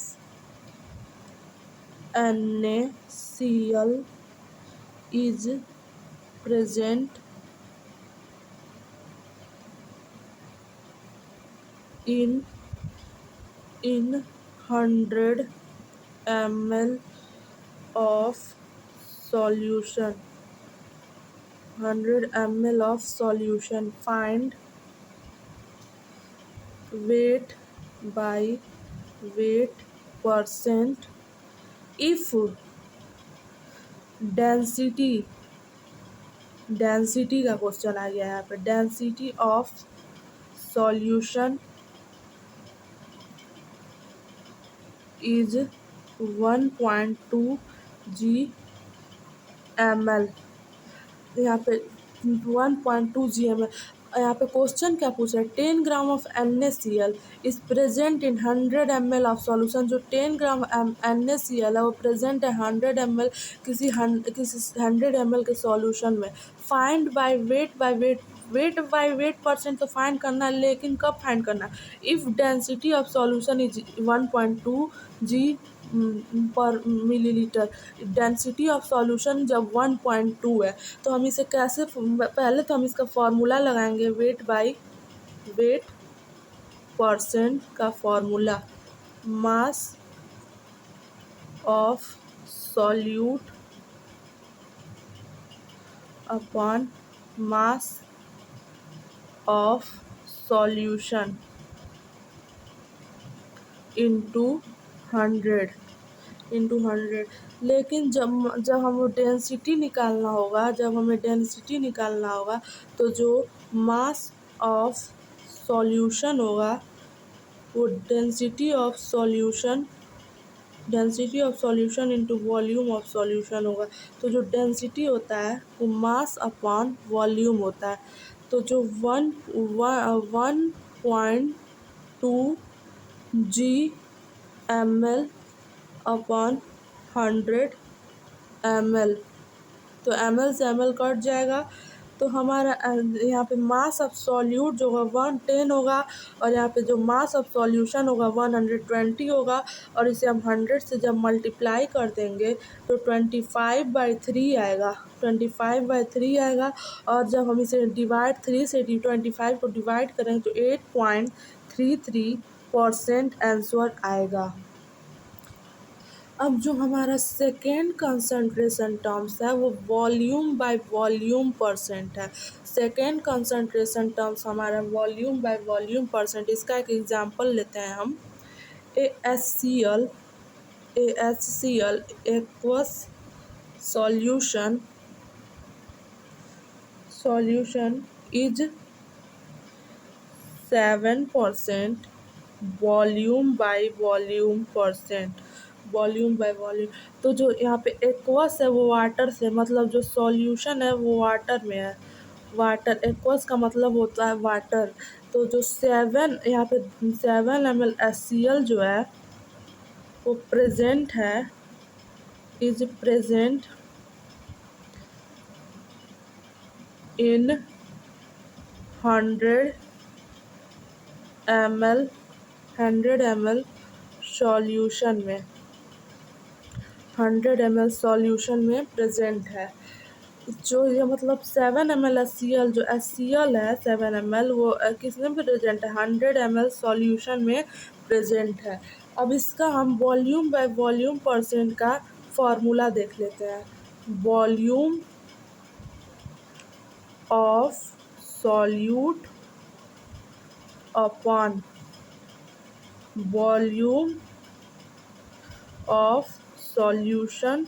NaCl is present in 100 ml of solution. 100 ml of solution. Find weight by weight percent if density का क्वेश्चन आ गया है यहाँ पे। Density of solution is 1.2 gml। यहाँ पे 1.2 gml। यहाँ पे क्वेश्चन क्या पूछ रहा है, 10 gram of NaCl is present in 100 ml of solution. जो 10 ग्राम NaCl है वो प्रेजेंट है 100 ml किसी 100 ml के सॉल्यूशन में। फाइंड बाय वेट परसेंट तो फाइंड करना है, लेकिन कब फाइंड करना है, if density of solution is 1.2 g पर मिलीलीटर। डेंसिटी ऑफ सॉल्यूशन जब 1.2 है तो हम इसे कैसे, पहले तो हम इसका फॉर्मूला लगाएंगे, वेट परसेंट का formula, mass of solute upon mass of solution into 100। लेकिन जब हमें डेंसिटी निकालना होगा तो जो मास ऑफ सॉल्यूशन होगा वो density of solution into volume of solution होगा। तो जो डेंसिटी होता है वो मास अपॉन वॉल्यूम होता है। तो जो 1.2 g/ml अपॉन 100 ml, तो ml से ml कट जाएगा। तो हमारा यहाँ पे मास ऑफ सॉल्यूट जो होगा 110 होगा, और यहाँ पे जो मास ऑफ सॉल्यूशन होगा 120 होगा। और इसे हम 100 से जब मल्टीप्लाई कर देंगे तो 25/3 आएगा, 25/3 आएगा। और जब हम इसे डिवाइड 3 से 25 को डिवाइड करेंगे तो 8.33% आंसर आएगा। अब जो हमारा सेकेंड कंसंट्रेशन टर्म्स है वो वॉल्यूम बाय वॉल्यूम परसेंट है। सेकेंड कंसंट्रेशन टर्म्स हमारा वॉल्यूम बाय वॉल्यूम परसेंट। इसका एक एग्जांपल लेते हैं हम, AHCl aqueous solution is 7% volume by volume percent. तो जो यहाँ पे एक्वस है वो वाटर से, मतलब जो सॉल्यूशन है वो वाटर में है, वाटर, एक्वस का मतलब होता है वाटर। तो जो 7 यहाँ पे 7 ml HCl जो है वो is present in 100 ml solution में, 100 ml सॉल्यूशन में प्रेजेंट है। जो ये मतलब 7 ml HCl, जो HCl है 7 ml वो किस में प्रेजेंट है, 100 ml सॉल्यूशन में प्रेजेंट है। अब इसका हम वॉल्यूम बाय वॉल्यूम परसेंट का फॉर्मूला देख लेते हैं। Volume of solute upon volume of solution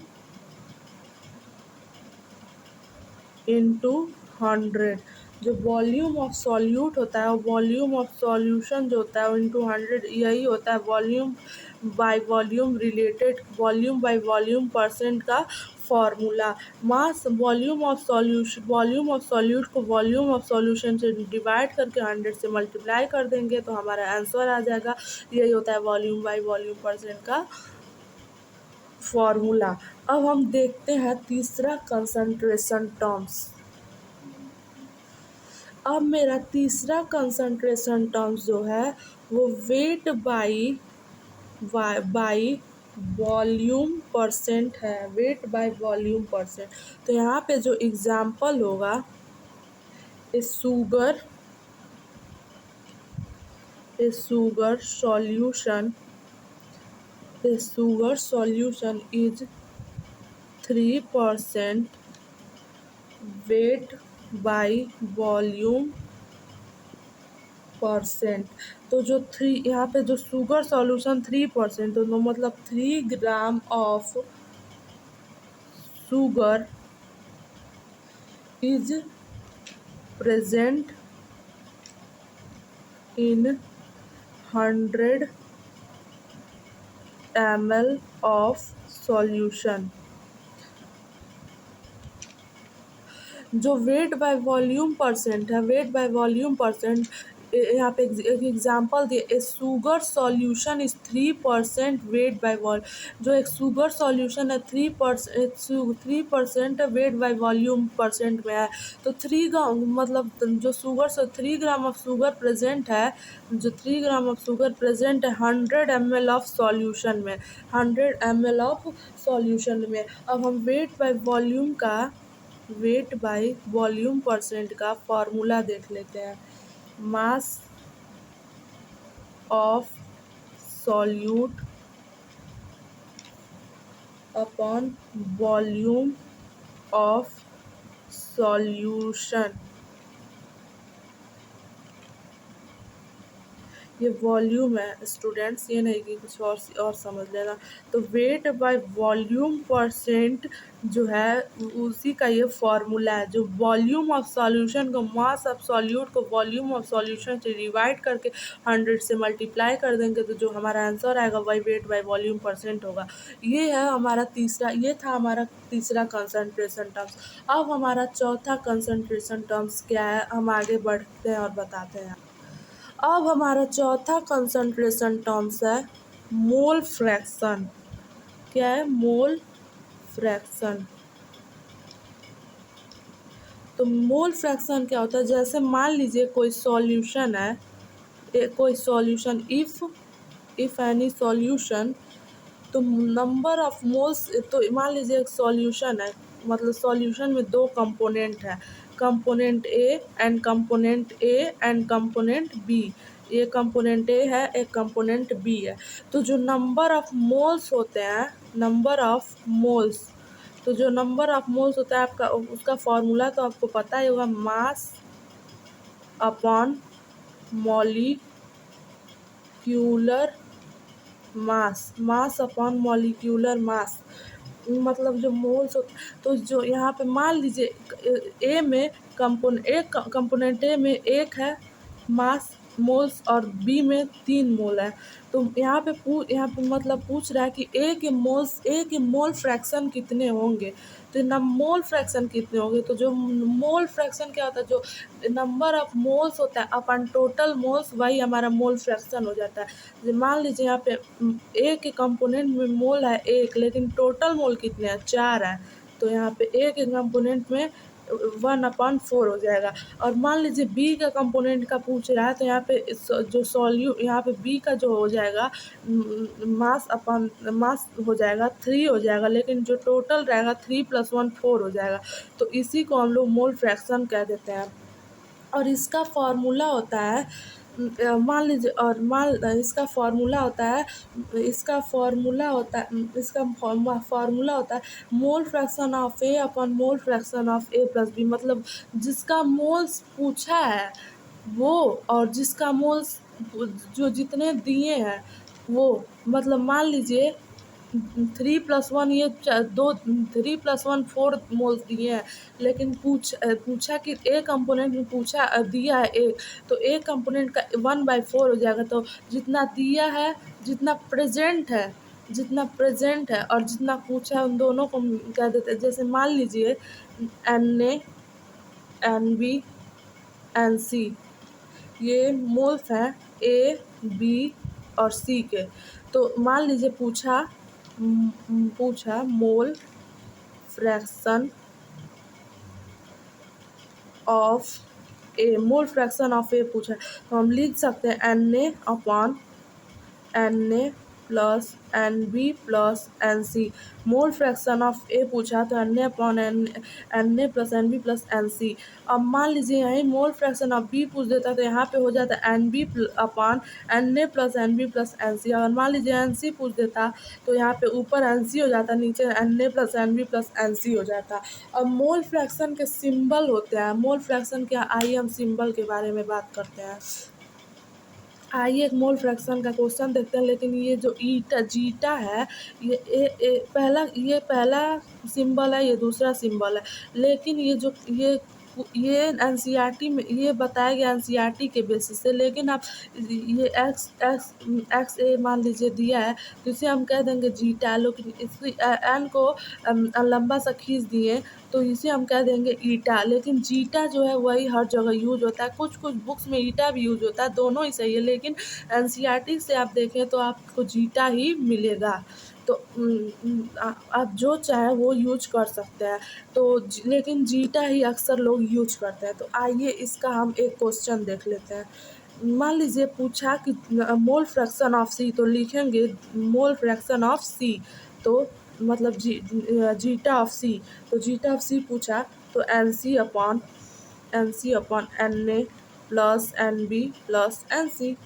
into 100। जो वॉल्यूम ऑफ सॉल्यूट होता है, वॉल्यूम ऑफ सॉल्यूशन जो होता है वो इंटू 100, यही होता है volume by volume related, volume by volume percent का formula. Mass volume of solute को वॉल्यूम ऑफ सॉल्यूशन से डिवाइड करके 100 से मल्टीप्लाई कर देंगे तो हमारा आंसर आ जाएगा। यही होता है वॉल्यूम बाय वॉल्यूम परसेंट का फॉर्मूला। अब हम देखते हैं तीसरा कंसंट्रेशन टर्म्स। अब मेरा तीसरा कंसंट्रेशन टर्म्स जो है वो वेट बाई वॉल्यूम परसेंट है, वेट बाय वॉल्यूम परसेंट। तो यहाँ पे जो एग्जाम्पल होगा, a sugar solution is 3% weight by volume percent. तो जो यहाँ पे जो शुगर सॉल्यूशन 3%, तो मतलब 3 gram of sugar is present in 100 ml of solution. जो वेट बाय वॉल्यूम परसेंट है, वेट बाय वॉल्यूम परसेंट, यहाँ पे एक एग्जांपल दिए, a sugar solution is 3% weight by vol. जो एक शुगर सॉल्यूशन है 3% वेट बाय वॉल्यूम परसेंट में है। तो 3 ग्राम मतलब जो शुगर से 3 ग्राम ऑफ शुगर प्रेजेंट है, जो 3 ग्राम ऑफ शुगर प्रेजेंट है 100 ml ऑफ सॉल्यूशन में, 100 ml ऑफ सॉल्यूशन में। अब हम वेट बाय वॉल्यूम परसेंट का फॉर्मूला देख लेते हैं। Mass of solute upon volume of solution, ये वॉल्यूम है स्टूडेंट्स, ये नहीं कि कुछ और समझ लेना। तो वेट बाय वॉल्यूम परसेंट जो है उसी का ये फॉर्मूला है। जो वॉल्यूम ऑफ सॉल्यूशन को, मास ऑफ सॉल्यूट को वॉल्यूम ऑफ सॉल्यूशन से डिवाइड करके 100 से मल्टीप्लाई कर देंगे तो जो हमारा आंसर आएगा वही वेट बाय वॉल्यूम परसेंट होगा। ये है हमारा तीसरा, ये था हमारा तीसरा कंसंट्रेशन टर्म्स। अब हमारा चौथा कंसंट्रेशन टर्म्स क्या है, हम आगे बढ़ते हैं और बताते हैं। अब हमारा चौथा कंसंट्रेशन टर्म्स है मोल फ्रैक्शन। क्या है? Mole fraction. तो मोल फ्रैक्शन क्या होता है? जैसे मान लीजिए कोई सॉल्यूशन है, कोई सॉल्यूशन, इफ एनी सॉल्यूशन, तो नंबर ऑफ मोल्स, तो मान लीजिए एक सॉल्यूशन है, मतलब सॉल्यूशन में 2 कंपोनेंट है, component A and component B. ये कंपोनेंट ए है, एक कंपोनेंट बी है। तो जो नंबर ऑफ मोल्स होते हैं, नंबर ऑफ मोल्स, तो जो नंबर ऑफ मोल्स होता है आपका, उसका फॉर्मूला तो आपको पता ही होगा, mass upon molecular mass, mass upon molecular mass. मतलब जो मोल्स होते, तो जो यहाँ पे मान लीजिए ए में एक कंपोनेंट ए में 1 है मास मोल्स और बी में 3 मोल है। तो यहाँ पे मतलब पूछ रहा है कि ए के मोल फ्रैक्शन कितने होंगे। तो मोल फ्रैक्शन कितने होंगे, तो जो मोल फ्रैक्शन क्या होता है, जो नंबर ऑफ मोल्स होता है अपन टोटल मोल्स, वही हमारा मोल फ्रैक्शन हो जाता है। मान लीजिए यहाँ पे ए के कंपोनेंट में मोल है 1, लेकिन टोटल मोल कितने हैं, 4 है। तो यहाँ पे ए के कंपोनेंट में 1/4 हो जाएगा। और मान लीजिए बी का कंपोनेंट का पूछ रहा है, तो यहाँ पे यहाँ पे बी का जो हो जाएगा मास हो जाएगा 3 हो जाएगा, लेकिन जो टोटल रहेगा 3 + 1 4 हो जाएगा। तो इसी को हम लोग मोल फ्रैक्शन कह देते हैं। और इसका फॉर्मूला होता है, मान लीजिए, और इसका फॉर्मूला होता है, इसका फॉर्मूला होता है mole fraction of A upon mole fraction of A plus B. मतलब जिसका मोल्स पूछा है वो, और जिसका मोल्स जो जितने दिए हैं वो, मतलब मान लीजिए 3+1, ये 3+1 4 मोल्स दिए हैं, लेकिन पूछा कि ए कंपोनेंट में दिया है 1, तो ए कंपोनेंट का 1/4 हो जाएगा। तो जितना दिया है, जितना प्रेजेंट है और जितना पूछा है, उन दोनों को कह देते हैं। जैसे मान लीजिए Na, Nb, Nc, ये मोल्स हैं ए, बी और सी के। तो मान लीजिए पूछा mole fraction of A, mole fraction of A पूछा, तो हम लिख सकते हैं Na plus Nb plus Nc। Mole fraction of A पूछा तो Na plus Nb plus Nc। अब मान लीजिए यहीं मोल फ्रैक्शन ऑफ बी पूछ देता तो यहाँ पे हो जाता Nb upon Na plus Nb plus Nc। अगर मान लीजिए Nc पूछ देता तो यहाँ पे ऊपर Nc हो जाता, नीचे Na plus Nb plus Nc हो जाता। अब मोल फ्रैक्शन के सिंबल होते हैं, मोल फ्रैक्शन के आइए हम सिंबल के बारे में बात करते हैं। आइए एक मोल फ्रैक्शन का क्वेश्चन देखते हैं, लेकिन ये जो जीटा है, ये पहला सिंबल है, ये दूसरा सिंबल है, लेकिन ये ये एनसीईआरटी में ये बताया गया एनसीईआरटी के बेसिस से, लेकिन आप ये एक्स एक्स एक्स ए मान लीजिए दिया है तो इसे हम कह देंगे जीटा, लेकिन इस एन को लंबा सा खींच दिए तो इसे हम कह देंगे ईटा। लेकिन जीटा जो है वही हर जगह यूज होता है, कुछ कुछ बुक्स में ईटा भी यूज होता है, दोनों ही सही है, लेकिन एनसीईआरटी से आप देखें तो आपको जीटा ही मिलेगा। तो आप जो चाहें वो यूज कर सकते हैं, तो लेकिन जीटा ही अक्सर लोग यूज करते हैं। तो आइए इसका हम एक क्वेश्चन देख लेते हैं। मान लीजिए पूछा कि मोल फ्रैक्शन ऑफ सी, तो लिखेंगे मोल फ्रैक्शन ऑफ सी, तो मतलब जीटा ऑफ सी, तो जीटा ऑफ सी पूछा तो N C upon N A plus N B plus N C,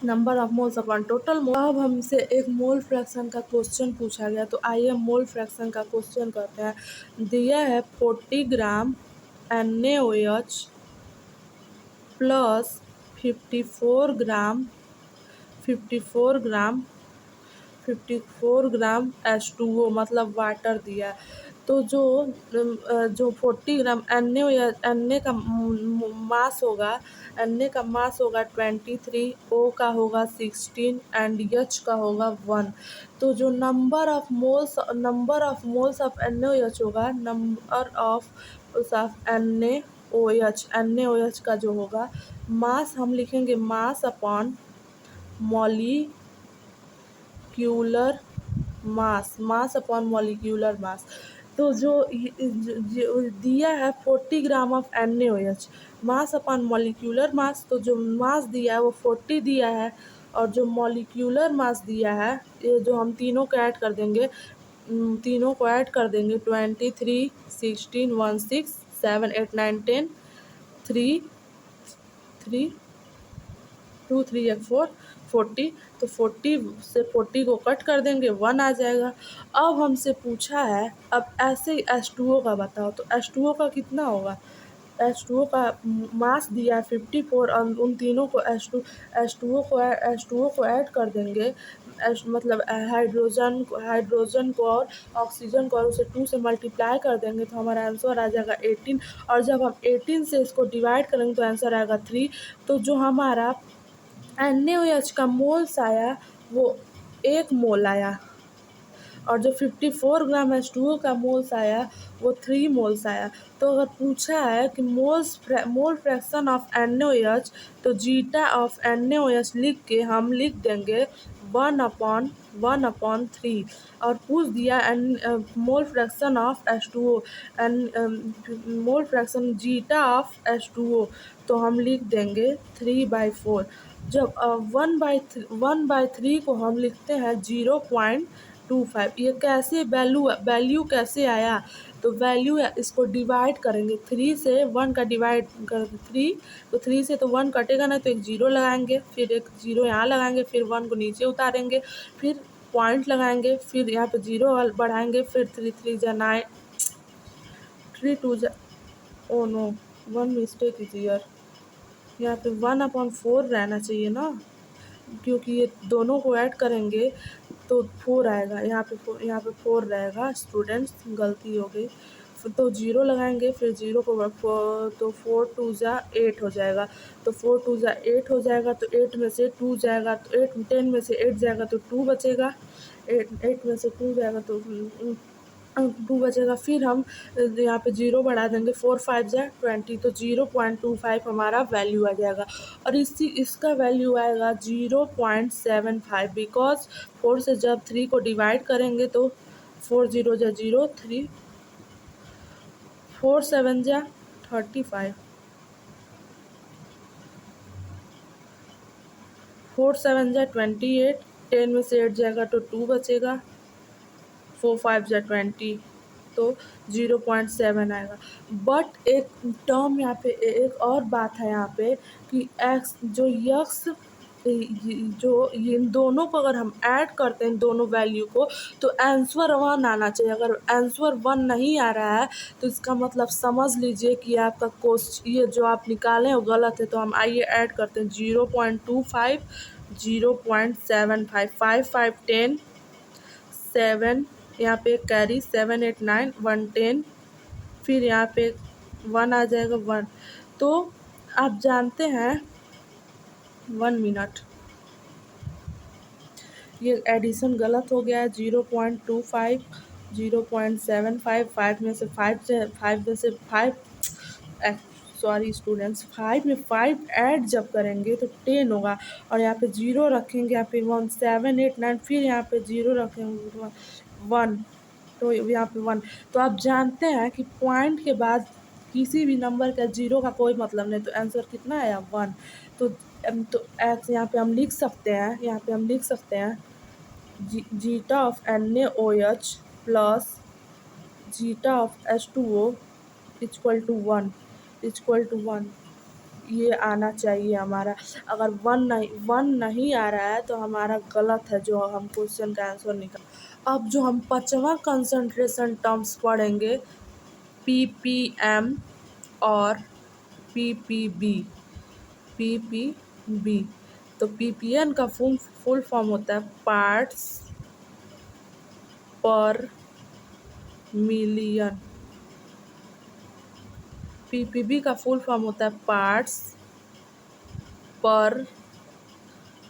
number of moles upon total mole. अब हमसे एक मोल फ्रैक्शन का क्वेश्चन पूछा गया, तो आइए मोल फ्रैक्शन का क्वेश्चन करते हैं। दिया है 40 ग्राम NaOH प्लस 54 ग्राम H2O मतलब वाटर दिया है। तो जो 40 ग्राम Na का मास होगा, Na का मास होगा 23, O का होगा 16 एंड H का होगा 1। तो जो number of moles of NaOH होगा, नंबर ऑफ NaOH का जो होगा मास, हम लिखेंगे मास अपॉन मॉलिक्यूलर मास। तो जो दिया है 40 gram of NaOH, mass upon molecular mass, तो जो मास दिया है वो 40 दिया है, और जो मॉलिक्यूलर मास दिया है, ये जो हम तीनों को ऐड कर देंगे 23, 16, 16, 7, 8, 9, 10, 3, 2, 3 या 4, 40, तो 40 से 40 को कट कर देंगे 1 आ जाएगा। अब हमसे पूछा है, अब ऐसे ही H2O का बताओ, तो H2O का कितना होगा। H2O का मास दिया है 54, और उन तीनों को H2O को ऐड कर देंगे, मतलब हाइड्रोजन को और ऑक्सीजन को, और उसे 2 से मल्टीप्लाई कर देंगे तो हमारा आंसर आ जाएगा 18, और जब हम 18 से इसको डिवाइड करेंगे तो आंसर आएगा 3। तो जो हमारा NaOH का मोल्स आया वो 1 मोल आया, और जो 54 ग्राम H2O का मोल्स आया वो 3 मोल्स आया। तो अगर पूछा है कि मोल फ्रैक्शन ऑफ NaOH, तो जीटा ऑफ NaOH लिख के हम लिख देंगे 1/3, और पूछ दिया मोल fraction of H2O, mole fraction zeta of H2O, तो हम लिख देंगे 3/4। जब 1/3 को हम लिखते हैं 0.25, ये कैसे वैल्यू कैसे आया, तो वैल्यू इसको डिवाइड करेंगे 3 से, 1 का डिवाइड कर 3, तो 3 से तो 1 कटेगा ना, तो एक 0 लगाएंगे, फिर एक 0 यहाँ लगाएंगे, फिर 1 को नीचे उतारेंगे, फिर पॉइंट लगाएंगे, फिर यहाँ पे 0 बढ़ाएंगे, फिर 3 3 जा 9, 3 2 जा, oh no 1 mistake is here, यहाँ पे 1/4 रहना चाहिए ना, क्योंकि ये दोनों को ऐड करेंगे तो 4 आएगा, यहाँ पे 4 रहेगा, स्टूडेंट्स गलती हो गई। तो 0 लगाएंगे, फिर 0 को तो 4 2 जा 8 हो जाएगा, तो 4 2 जा 8 हो जाएगा, तो 8 में से 2 जाएगा, तो 10 में से 8 जाएगा तो 2 बचेगा, 8 में से 2 जाएगा तो 2 बचेगा, फिर हम यहाँ पे 0 बढ़ा देंगे, 4 5 जा 20, तो 0.25 हमारा वैल्यू आ जाएगा, और इसका वैल्यू आएगा 0.75, बिकॉज 4 से जब 3 को डिवाइड करेंगे तो 4 0 जा 0, 3 4 7 जा 35, 4 7 जा 28, 10 में से 8 जाएगा तो 2 बचेगा, 4 5 जा 20, तो 0.7 आएगा। बट एक टर्म यहाँ पे एक और बात है यहाँ पे कि एक्स जो यक्स जो इन दोनों को अगर हम ऐड करते हैं दोनों वैल्यू को, तो आंसर 1 आना चाहिए। अगर आंसर 1 नहीं आ रहा है तो इसका मतलब समझ लीजिए कि आपका क्वेश्चन ये जो आप निकालें वो गलत है। तो हम आइए ऐड करते हैं 0.25, 0.75, 5 5 10, 7, यहाँ पे कैरी 7 8 9 1 10, फिर यहाँ पे 1 आ जाएगा 1। तो आप जानते हैं 1 मिनट, ये एडिशन गलत हो गया है। 0.25, 0.75, 5 में से 5 सॉरी स्टूडेंट्स, 5 में 5 ऐड जब करेंगे तो 10 होगा, और यहाँ पे 0 रखेंगे, यहाँ पे 1 7 8 9, फिर यहाँ पे 0 रखेंगे 1, तो यहाँ पे 1। तो आप जानते हैं कि पॉइंट के बाद किसी भी नंबर का 0 का कोई मतलब नहीं, तो आंसर कितना आया 1। तो एक्स यहाँ पे हम लिख सकते हैं, zeta of NaOH plus zeta of H2O equal to 1, ये आना चाहिए हमारा। अगर 1 नहीं आ रहा है तो हमारा गलत है जो हम क्वेश्चन का आंसर निकाल। अब जो हम 5वां कंसंट्रेशन टर्म्स पढ़ेंगे, ppm और ppb। तो ppm का फुल फॉर्म होता है पार्ट्स पर मिलियन। ppb का फुल फॉर्म होता है पार्ट्स पर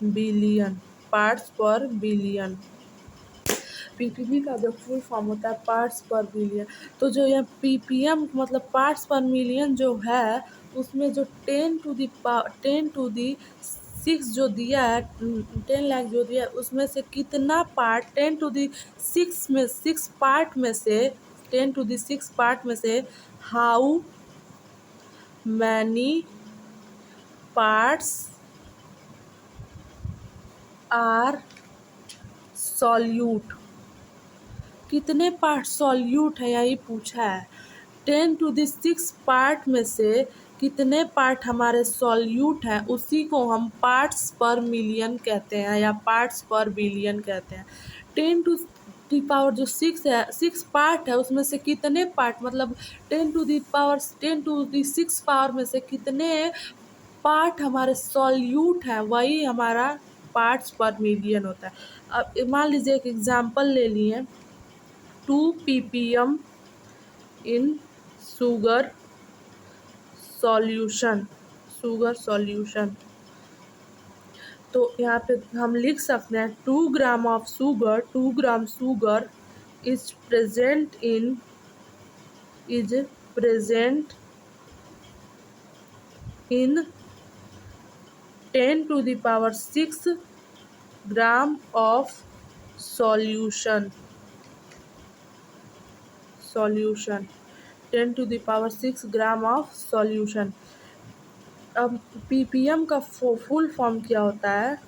बिलियन। ppb का जो फुल फॉर्म होता है पार्ट्स पर बिलियन। तो जो यह ppm मतलब पार्ट्स पर मिलियन जो है, उसमें जो 10 to the 6 जो दिया है, 10 लाख जो दिया है, उसमें से कितना पार्ट 10 to the 6 पार्ट में से 10 to the 6 पार्ट में से how many parts are solute, कितने पार्ट सॉल्यूट है यही पूछा है। 10 to the 6 पार्ट में से कितने पार्ट हमारे सॉल्यूट हैं, उसी को हम पार्ट्स पर मिलियन कहते हैं या पार्ट्स पर बिलियन कहते हैं। 10 to the पावर जो 6 है, 6 पार्ट है, उसमें से कितने पार्ट मतलब 10 to the 6 पावर में से कितने पार्ट हमारे सॉल्यूट हैं, वही हमारा पार्ट्स पर मिलियन होता है। अब मान लीजिए एक एग्जांपल ले लिए, 2 ppm इन शुगर सॉल्यूशन। तो यहाँ पे हम लिख सकते हैं 2 gram sugar is present in 10 to the 6 gram of solution. 10 to the 6 gram of solution. अब ppm का फुल फॉर्म क्या होता है,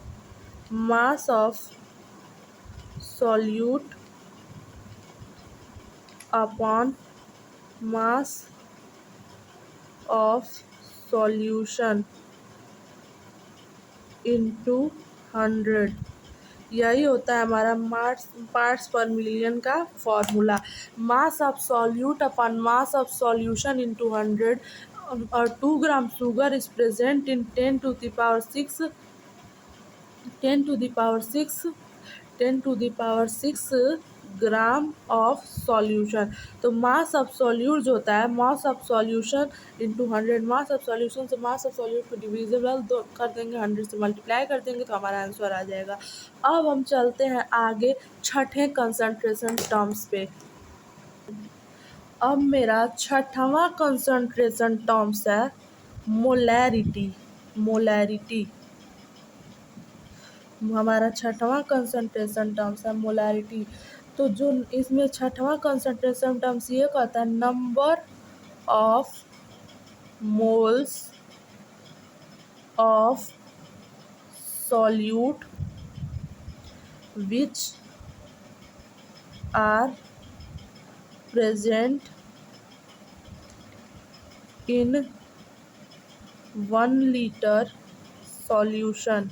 mass of solute upon mass of solution into 100, यही होता है हमारा पार्ट्स पर मिलियन का formula. Mass of solute upon mass of solution into 100, और 2 gram sugar is present in 10 to the 6 gram of solution. तो मास ऑफ सॉल्यूट जो होता है, mass of solution into 100, mass of solution से mass of solute को divisible कर देंगे, 100 से मल्टीप्लाई कर देंगे तो हमारा आंसर आ जाएगा। अब हम चलते हैं आगे छठे कंसंट्रेशन टर्म्स पे। अब मेरा 6वां कंसंट्रेशन टर्म्स है मोलैरिटी। हमारा 6वां कंसंट्रेशन टर्म्स है मोलैरिटी। तो जो इसमें 6वां कंसंट्रेशन टर्म्स ये कहता है number of moles of solute which are present in 1 litre solution.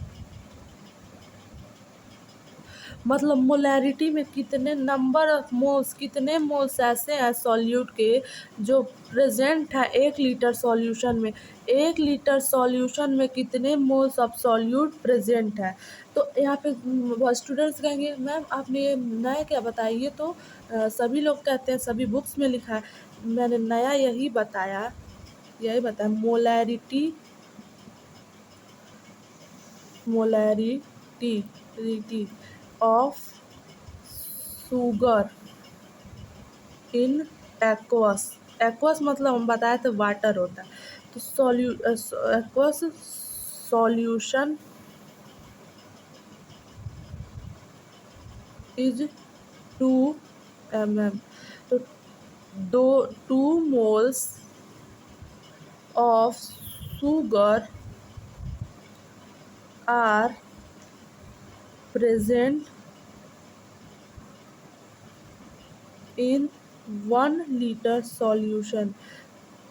मतलब मोलैरिटी में कितने नंबर ऑफ मोल्स, कितने मोल्स ऐसे हैं सॉल्यूट के जो प्रेजेंट है 1 लीटर सॉल्यूशन में। 1 लीटर सॉल्यूशन में कितने मोल्स ऑफ सॉल्यूट प्रेजेंट है। तो यहाँ पे स्टूडेंट्स कहेंगे मैम आपने ये नया क्या बताया, ये तो सभी लोग कहते हैं, सभी बुक्स में लिखा है। मैंने नया यही बताया molarity of sugar in aqueous. Aqueous मतलब हम बताए थे वाटर होता है। तो एक्वस सॉल्यूशन इज 2 mm। तो 2 moles of sugar are present in 1 litre solution.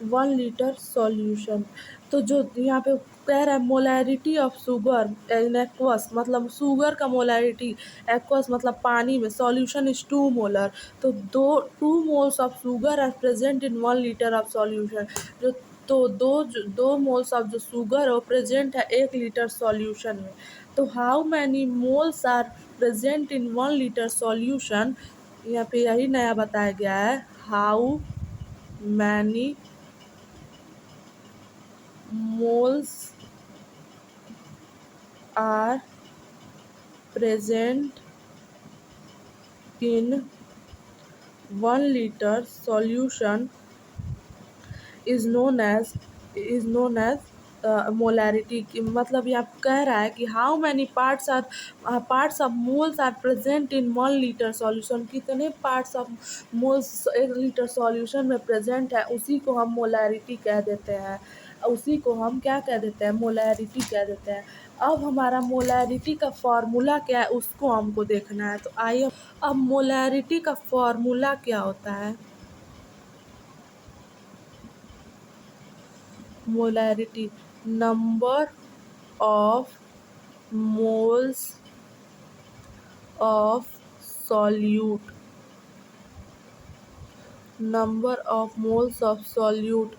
1 litre solution. तो जो यहाँ पे कह रहा है molarity of sugar in aqueous, मतलब शुगर का मोलैरिटी, एक्वस मतलब पानी में, सॉल्यूशन इज 2 मोलर। तो 2 moles of sugar are present in 1 litre of solution. जो तो 2 मोल्स ऑफ जो शुगर है वो प्रेजेंट है 1 लीटर सॉल्यूशन में। तो how many moles are present in 1 litre solution, यहाँ पे यही नया बताया गया है। How many moles are present in 1 liter solution is known as molarity की, मतलब यहाँ कह रहा है कि how many parts of moles are present in 1 litre solution. कितने parts of moles 1 litre solution में प्रेजेंट है, उसी को हम मोलैरिटी कह देते हैं। उसी को हम क्या कह देते हैं, मोलैरिटी कह देते हैं। अब हमारा मोलैरिटी का फॉर्मूला क्या है उसको हमको देखना है। तो आइए, अब मोलैरिटी का फॉर्मूला क्या होता है। Molarity number of moles of solute, number of moles of solute,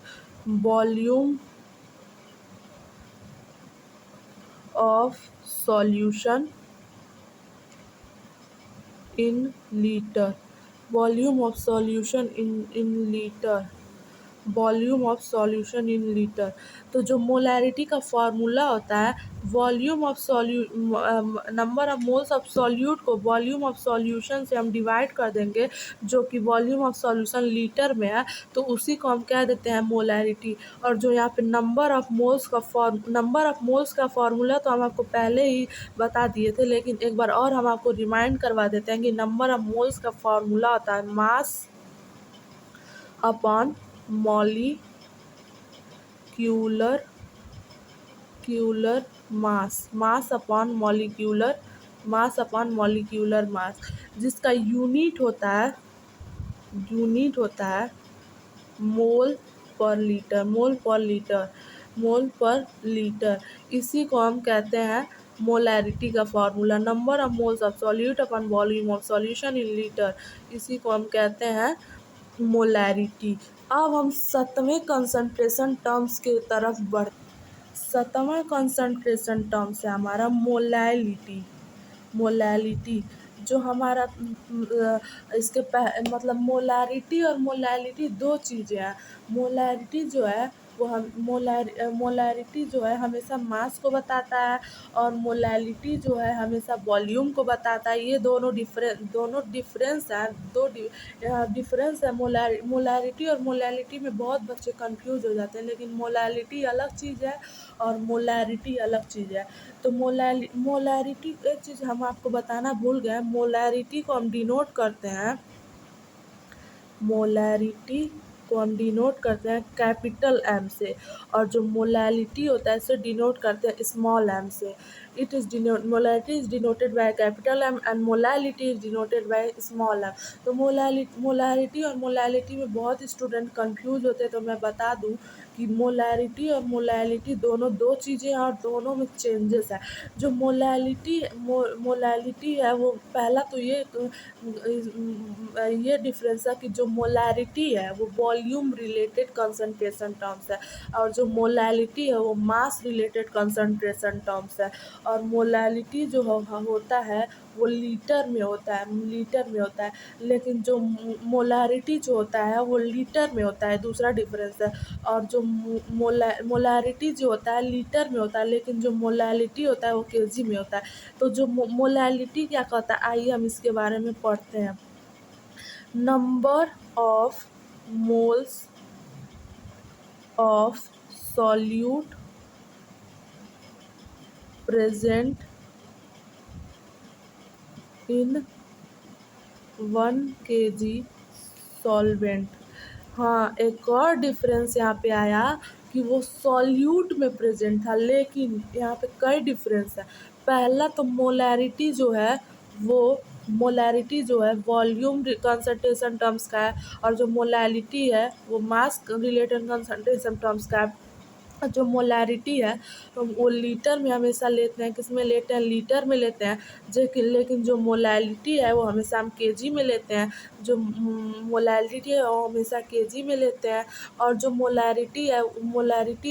volume of solution in litre, volume of solution in litre, volume of solution in litre. तो जो मोलैरिटी का फॉर्मूला होता है, volume of number of moles of solute को volume of solution से हम divide कर देंगे, जो कि वॉल्यूम ऑफ सॉल्यूशन लीटर में है, तो उसी को हम कह देते हैं मोलैरिटी। और जो यहाँ पे नंबर ऑफ मोल्स का फॉर्मूला तो हम आपको पहले ही बता दिए थे, लेकिन एक बार और हम आपको रिमाइंड करवा देते हैं कि नंबर ऑफ मोल्स का फॉर्मूला होता है mass upon molecular mass upon molecular mass, जिसका यूनिट होता है मोल पर लीटर। इसी को हम कहते हैं मोलैरिटी का formula, number of moles of solute upon volume of solution in litre, इसी को हम कहते हैं मोलैरिटी। अब हम 7वें कंसंट्रेशन टर्म्स के तरफ बढ़। 7वां कंसंट्रेशन टर्म्स है हमारा मोलैलिटी। जो हमारा मतलब मोलैरिटी और मोलैलिटी दो चीज़ें हैं। मोलैरिटी जो है वो मोलैरिटी जो है हमेशा मास को बताता है, और मोलैलिटी जो है हमेशा वॉल्यूम को बताता है। ये दोनों डिफरेंस है। डिफरेंस है। मोलैरिटी और मोलैलिटी में बहुत बच्चे कंफ्यूज हो जाते हैं, लेकिन मोलैलिटी अलग चीज़ है और मोलैरिटी अलग चीज़ है। तो मोलैरिटी एक चीज़ हम आपको बताना भूल गए, मोलैरिटी को हम डिनोट करते हैं कैपिटल एम से, और जो मोलैलिटी होता है इसे डिनोट करते हैं स्मॉल एम से। Molarity is denoted by capital M and molality is denoted by small M. तो मोलैरिटी और मोलैलिटी में बहुत स्टूडेंट कंफ्यूज होते हैं, तो मैं बता दूं कि मोलैरिटी और मोलैलिटी दोनों दो चीज़ें हैं और दोनों में चेंजेस है। जो मोलैलिटी है वो पहला तो ये डिफरेंस है कि जो मोलैरिटी है वो वॉल्यूम रिलेटेड कंसंट्रेशन टर्म्स है और जो मोलैलिटी है वो मास रिलेटेड कंसंट्रेशन टर्म्स है। और मोलैलिटी जो होता है वो लीटर में होता है, लेकिन जो मोलैरिटी जो होता है वो लीटर में होता है, दूसरा डिफरेंस है। और जो मोलैरिटी जो होता है लीटर में होता है, लेकिन जो मोलैलिटी होता है वो केजी में होता है। तो जो मोलैलिटी क्या कहता है, आइए हम इसके बारे में पढ़ते हैं। Number of moles of solute present in 1 kg solvent. हाँ, एक और डिफरेंस यहाँ पे आया कि वो सॉल्यूट में प्रेजेंट था, लेकिन यहाँ पे कई डिफरेंस है। पहला तो मोलैरिटी जो है वॉल्यूम कंसंट्रेशन टर्म्स का है और जो मोलैलिटी है वो मास रिलेटेड कंसंट्रेशन टर्म्स का है। जो मोलैरिटी है तो वो लीटर में हमेशा लेते हैं, किस में लेते हैं, लीटर में लेते हैं। लेकिन जो मोलैलिटी है वो हमेशा हम केजी में लेते हैं। जो मोलैलिटी है वो हमेशा केजी में लेते हैं। और जो मोलैरिटी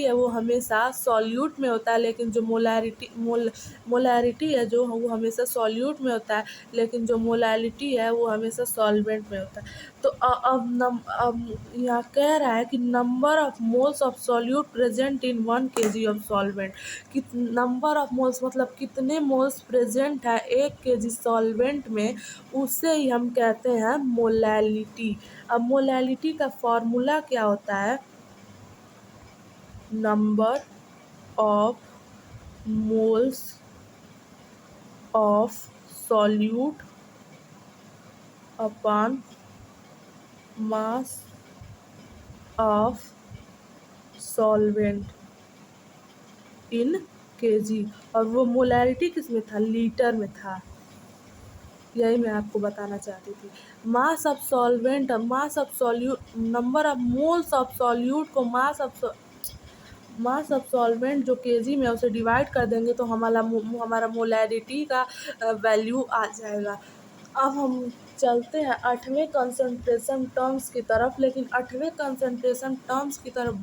है वो हमेशा सॉल्यूट में होता है, लेकिन जो मोलैरिटी है जो वो हमेशा सॉल्यूट में होता है, लेकिन जो मोलैलिटी है वो हमेशा सॉल्वेंट में होता है। तो अब यहाँ कह रहा है कि number of moles of solute present in 1 kg of solvent. कि नंबर ऑफ मोल्स मतलब कितने मोल्स प्रेजेंट है 1 kg सॉल्वेंट में, उसे ही हम कहते हैं मोलैलिटी। अब मोलैलिटी का फॉर्मूला क्या होता है, number of moles of solute upon mass of solvent in KG. और वो मोलैरिटी किस में था, लीटर में था। यही मैं आपको बताना चाहती थी। Mass of solute number of moles of solute को मास ऑफ सॉल्वेंट जो केजी में उसे डिवाइड कर देंगे तो हमारा मोलैरिटी का वैल्यू आ जाएगा। अब हम चलते हैं 8वें कंसंट्रेशन टर्म्स की तरफ, लेकिन 8वें कंसंट्रेशन टर्म्स की तरफ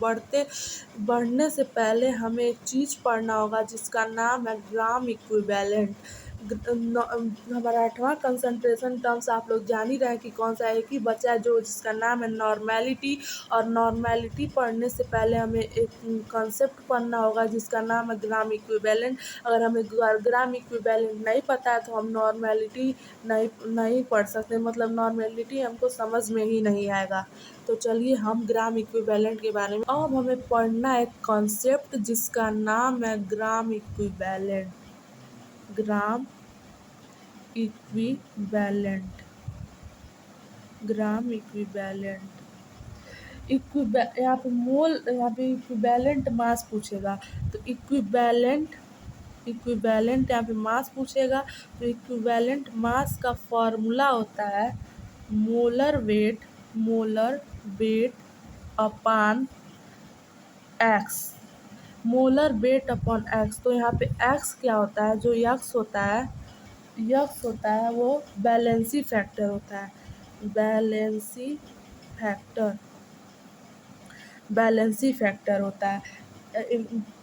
बढ़ने से पहले हमें एक चीज़ पढ़ना होगा जिसका नाम है ग्राम इक्विवेलेंट। हमारा 8वां कंसंट्रेशन टर्म्स आप लोग जान ही रहे हैं कि कौन सा, एक ही बचा है जिसका नाम है नॉर्मेलिटी। और नॉर्मेलिटी पढ़ने से पहले हमें एक कॉन्सेप्ट पढ़ना होगा जिसका नाम है ग्राम इक्विवेलेंट। अगर हमें ग्राम इक्विवेलेंट नहीं पता है तो हम नॉर्मेलिटी नहीं पढ़ सकते, मतलब नॉर्मेलिटी हमको समझ में ही नहीं आएगा। तो चलिए हम ग्राम इक्विवेलेंट के बारे में अब हमें पढ़ना है एक कॉन्सेप्ट जिसका नाम है ग्राम इक्विवेलेंट। ग्राम इक्विवेलेंट यहाँ पे इक्विवेलेंट मास पूछेगा तो इक्विवेलेंट यहाँ पे मास पूछेगा तो इक्विवेलेंट मास का फॉर्मूला होता है molar weight upon x. Molar weight upon x. तो यहाँ पे एक्स क्या होता है, जो यक्स होता है वो बैलेंसी फैक्टर होता है। बैलेंसी फैक्टर होता है।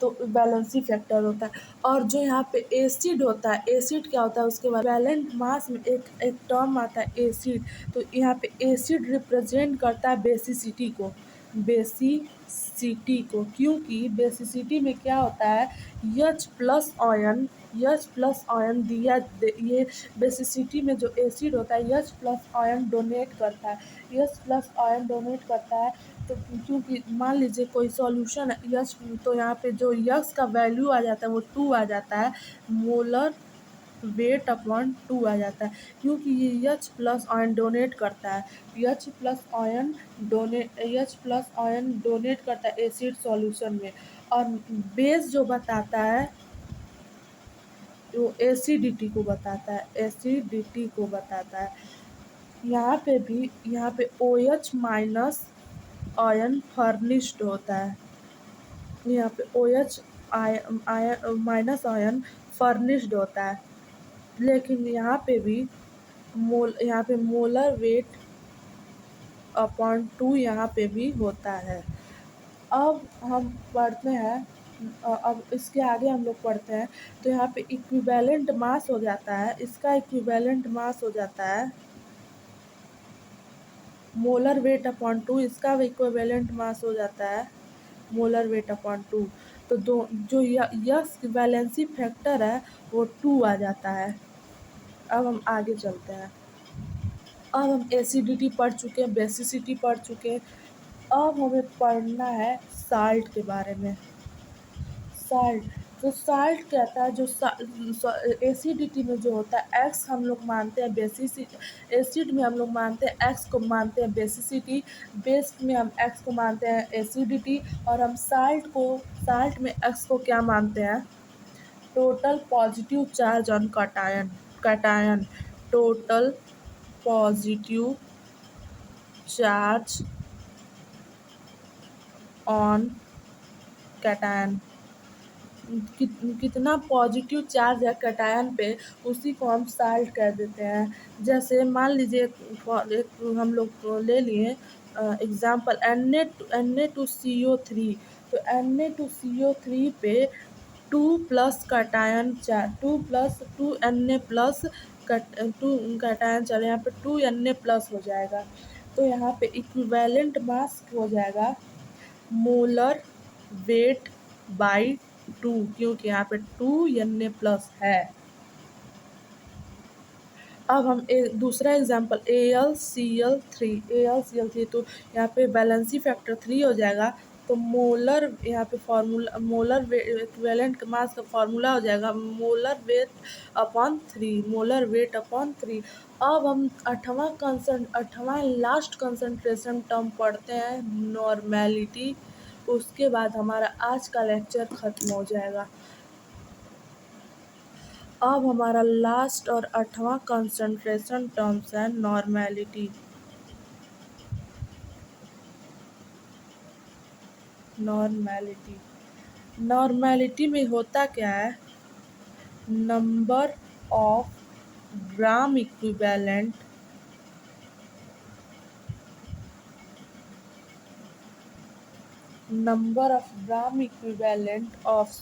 तो बैलेंसी फैक्टर होता है। और जो यहाँ पे एसिड होता है, एसिड क्या होता है उसके बाद वैलेंट मास में एक टर्म आता है एसिड। तो यहाँ पे एसिड रिप्रेजेंट करता है बेसिसिटी को, क्योंकि बेसिसिटी में क्या होता है, H प्लस आयन ये बेसिसिटी में जो एसिड होता है H प्लस आयन डोनेट करता है। तो क्योंकि मान लीजिए कोई सॉल्यूशन है यश, तो यहाँ पे जो यश का वैल्यू आ जाता है वो 2 आ जाता है, मोलर वेट अपॉन 2 आ जाता है, क्योंकि ये H प्लस आयन डोनेट करता है। H प्लस आयन डोनेट करता है एसिड सॉल्यूशन में। और बेस जो बताता है वो एसिडिटी को बताता है। यहाँ पे OH माइनस आयन फर्निश्ड होता है। यहाँ पे OH माइनस आयन फर्निश्ड होता है, लेकिन यहाँ पे भी यहाँ पे मोलर वेट अपॉन 2 यहाँ पे भी होता है। अब हम पढ़ते हैं, अब इसके आगे हम लोग पढ़ते हैं, तो यहाँ पे इक्विवेलेंट मास हो जाता है, इसका इक्विवेलेंट मास हो जाता है मोलर वेट अपॉन 2, इसका भी इक्विवेलेंट मास हो जाता है मोलर वेट अपॉन 2। तो जो यस वैलेंसी फैक्टर है वो 2 आ जाता है। अब हम आगे चलते हैं। अब हम एसिडिटी पढ़ चुके हैं, बेसिसिटी पढ़ चुके हैं। अब हमें पढ़ना है साल्ट के बारे में। साल्ट, तो साल्ट कहता है जो एसिडिटी में जो होता है एक्स हम लोग मानते हैं बेसिसिटी, एसिड में हम लोग मानते हैं एक्स को मानते हैं बेसिसिटी, बेस में हम एक्स को मानते हैं एसिडिटी, और हम साल्ट में एक्स को क्या मानते हैं, total positive charge on cation total positive charge on cation, कितना पॉजिटिव चार्ज है कैटायन पे उसी को हम साल्ट कह देते हैं। जैसे मान लीजिए एक हम लोग ले लिए एग्जाम्पल Na2CO3, तो Na2CO3 पे 2 plus cation 2 Na plus 2 cation चले, यहाँ पे 2 Na प्लस हो जाएगा। तो यहाँ पे इक्विवेलेंट मास हो जाएगा मोलर वेट बाई 2, क्योंकि यहाँ पे 2 Na प्लस है। अब हम दूसरा एग्जाम्पल AlCl3, तो यहाँ पे बैलेंसी फैक्टर 3 हो जाएगा। तो मोलर यहाँ पे फार्मूला, मोलर इक्विवेलेंट मास का फार्मूला हो जाएगा मोलर वेट अपॉन 3। अब हम आठवां लास्ट कंसंट्रेशन टर्म पढ़ते हैं नॉर्मेलिटी, उसके बाद हमारा आज का लेक्चर ख़त्म हो जाएगा। अब हमारा लास्ट और 8वां कंसंट्रेशन टर्म्स है नॉर्मेलिटी। नॉर्मेलिटी में होता क्या है, number of gram equivalent of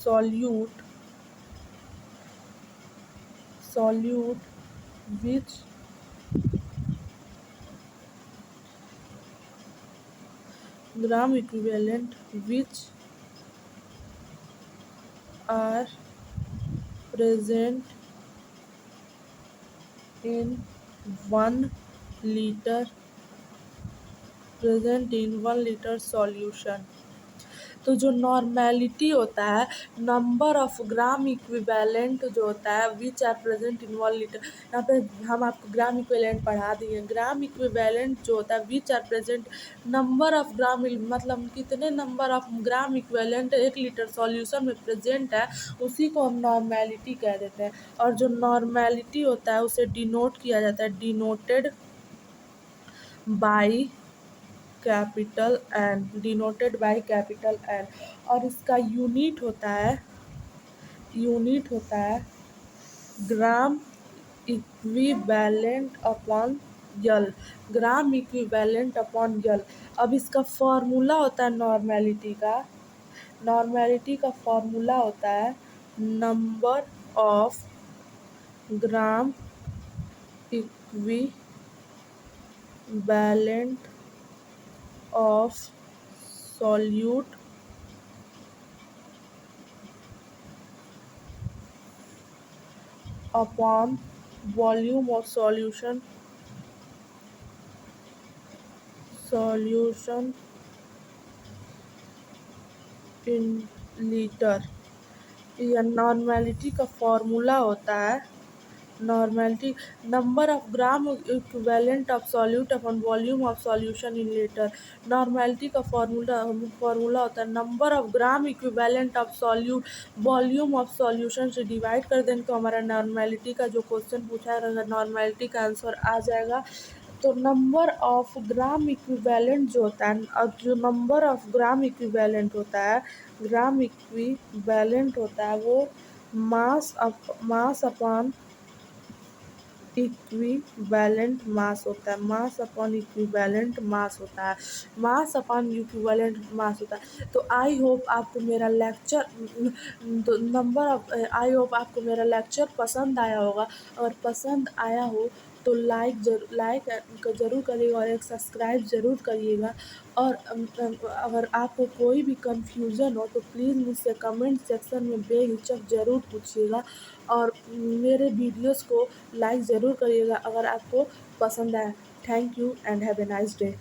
solute which gram equivalent which are present in 1 liter solution। तो जो नॉर्मेलिटी होता है, नंबर ऑफ ग्राम इक्विवेलेंट जो होता है which are present in 1 litre, यहाँ पे हम आपको ग्राम इक्विवेलेंट पढ़ा दिए। ग्राम इक्विवेलेंट जो होता है which are present, number of gram मतलब कितने number of gram equivalent 1 litre solution में प्रेजेंट है, उसी को हम नॉर्मेलिटी कह देते हैं। और जो नॉर्मेलिटी होता है उसे डिनोट किया जाता है, डिनोटेड बाई कैपिटल N, और इसका यूनिट होता है ग्राम इक्विवेलेंट अपॉन यल। अब इसका फॉर्मूला होता है नॉर्मेलिटी का फॉर्मूला होता है number of gram equivalent of solute upon volume of solution in liter। यह नॉर्मेलिटी का फॉर्मूला होता है, normality number of gram equivalent of solute upon volume of solution in litre. Normality का फॉर्मूला होता है number of gram equivalent of solute volume of solution से divide कर देने को हमारा नॉर्मेलिटी का जो क्वेश्चन पूछा रहेगा नॉर्मेलिटी का आंसर आ जाएगा। तो नंबर ऑफ ग्राम इक्विवेलेंट जो होता है, जो नंबर ऑफ ग्राम इक्विवेलेंट होता है, ग्राम इक्विवेलेंट होता है वो मास अपॉन इक्विवेलेंट मास होता है, मास अपॉन इक्विवेलेंट मास होता है, मास अपॉन इक्विवेलेंट मास होता है। तो आई होप आपको मेरा लेक्चर तो नंबर ऑफ आई होप आपको मेरा लेक्चर पसंद आया होगा। अगर पसंद आया हो तो लाइक ज़रूर करिएगा और एक सब्सक्राइब ज़रूर करिएगा। और अगर आपको कोई भी कन्फ्यूज़न हो तो प्लीज़ मुझसे कमेंट सेक्शन में बेहिचक ज़रूर पूछिएगा। और मेरे वीडियोज़ को लाइक ज़रूर करिएगा अगर आपको पसंद आए। Thank you and have a nice day.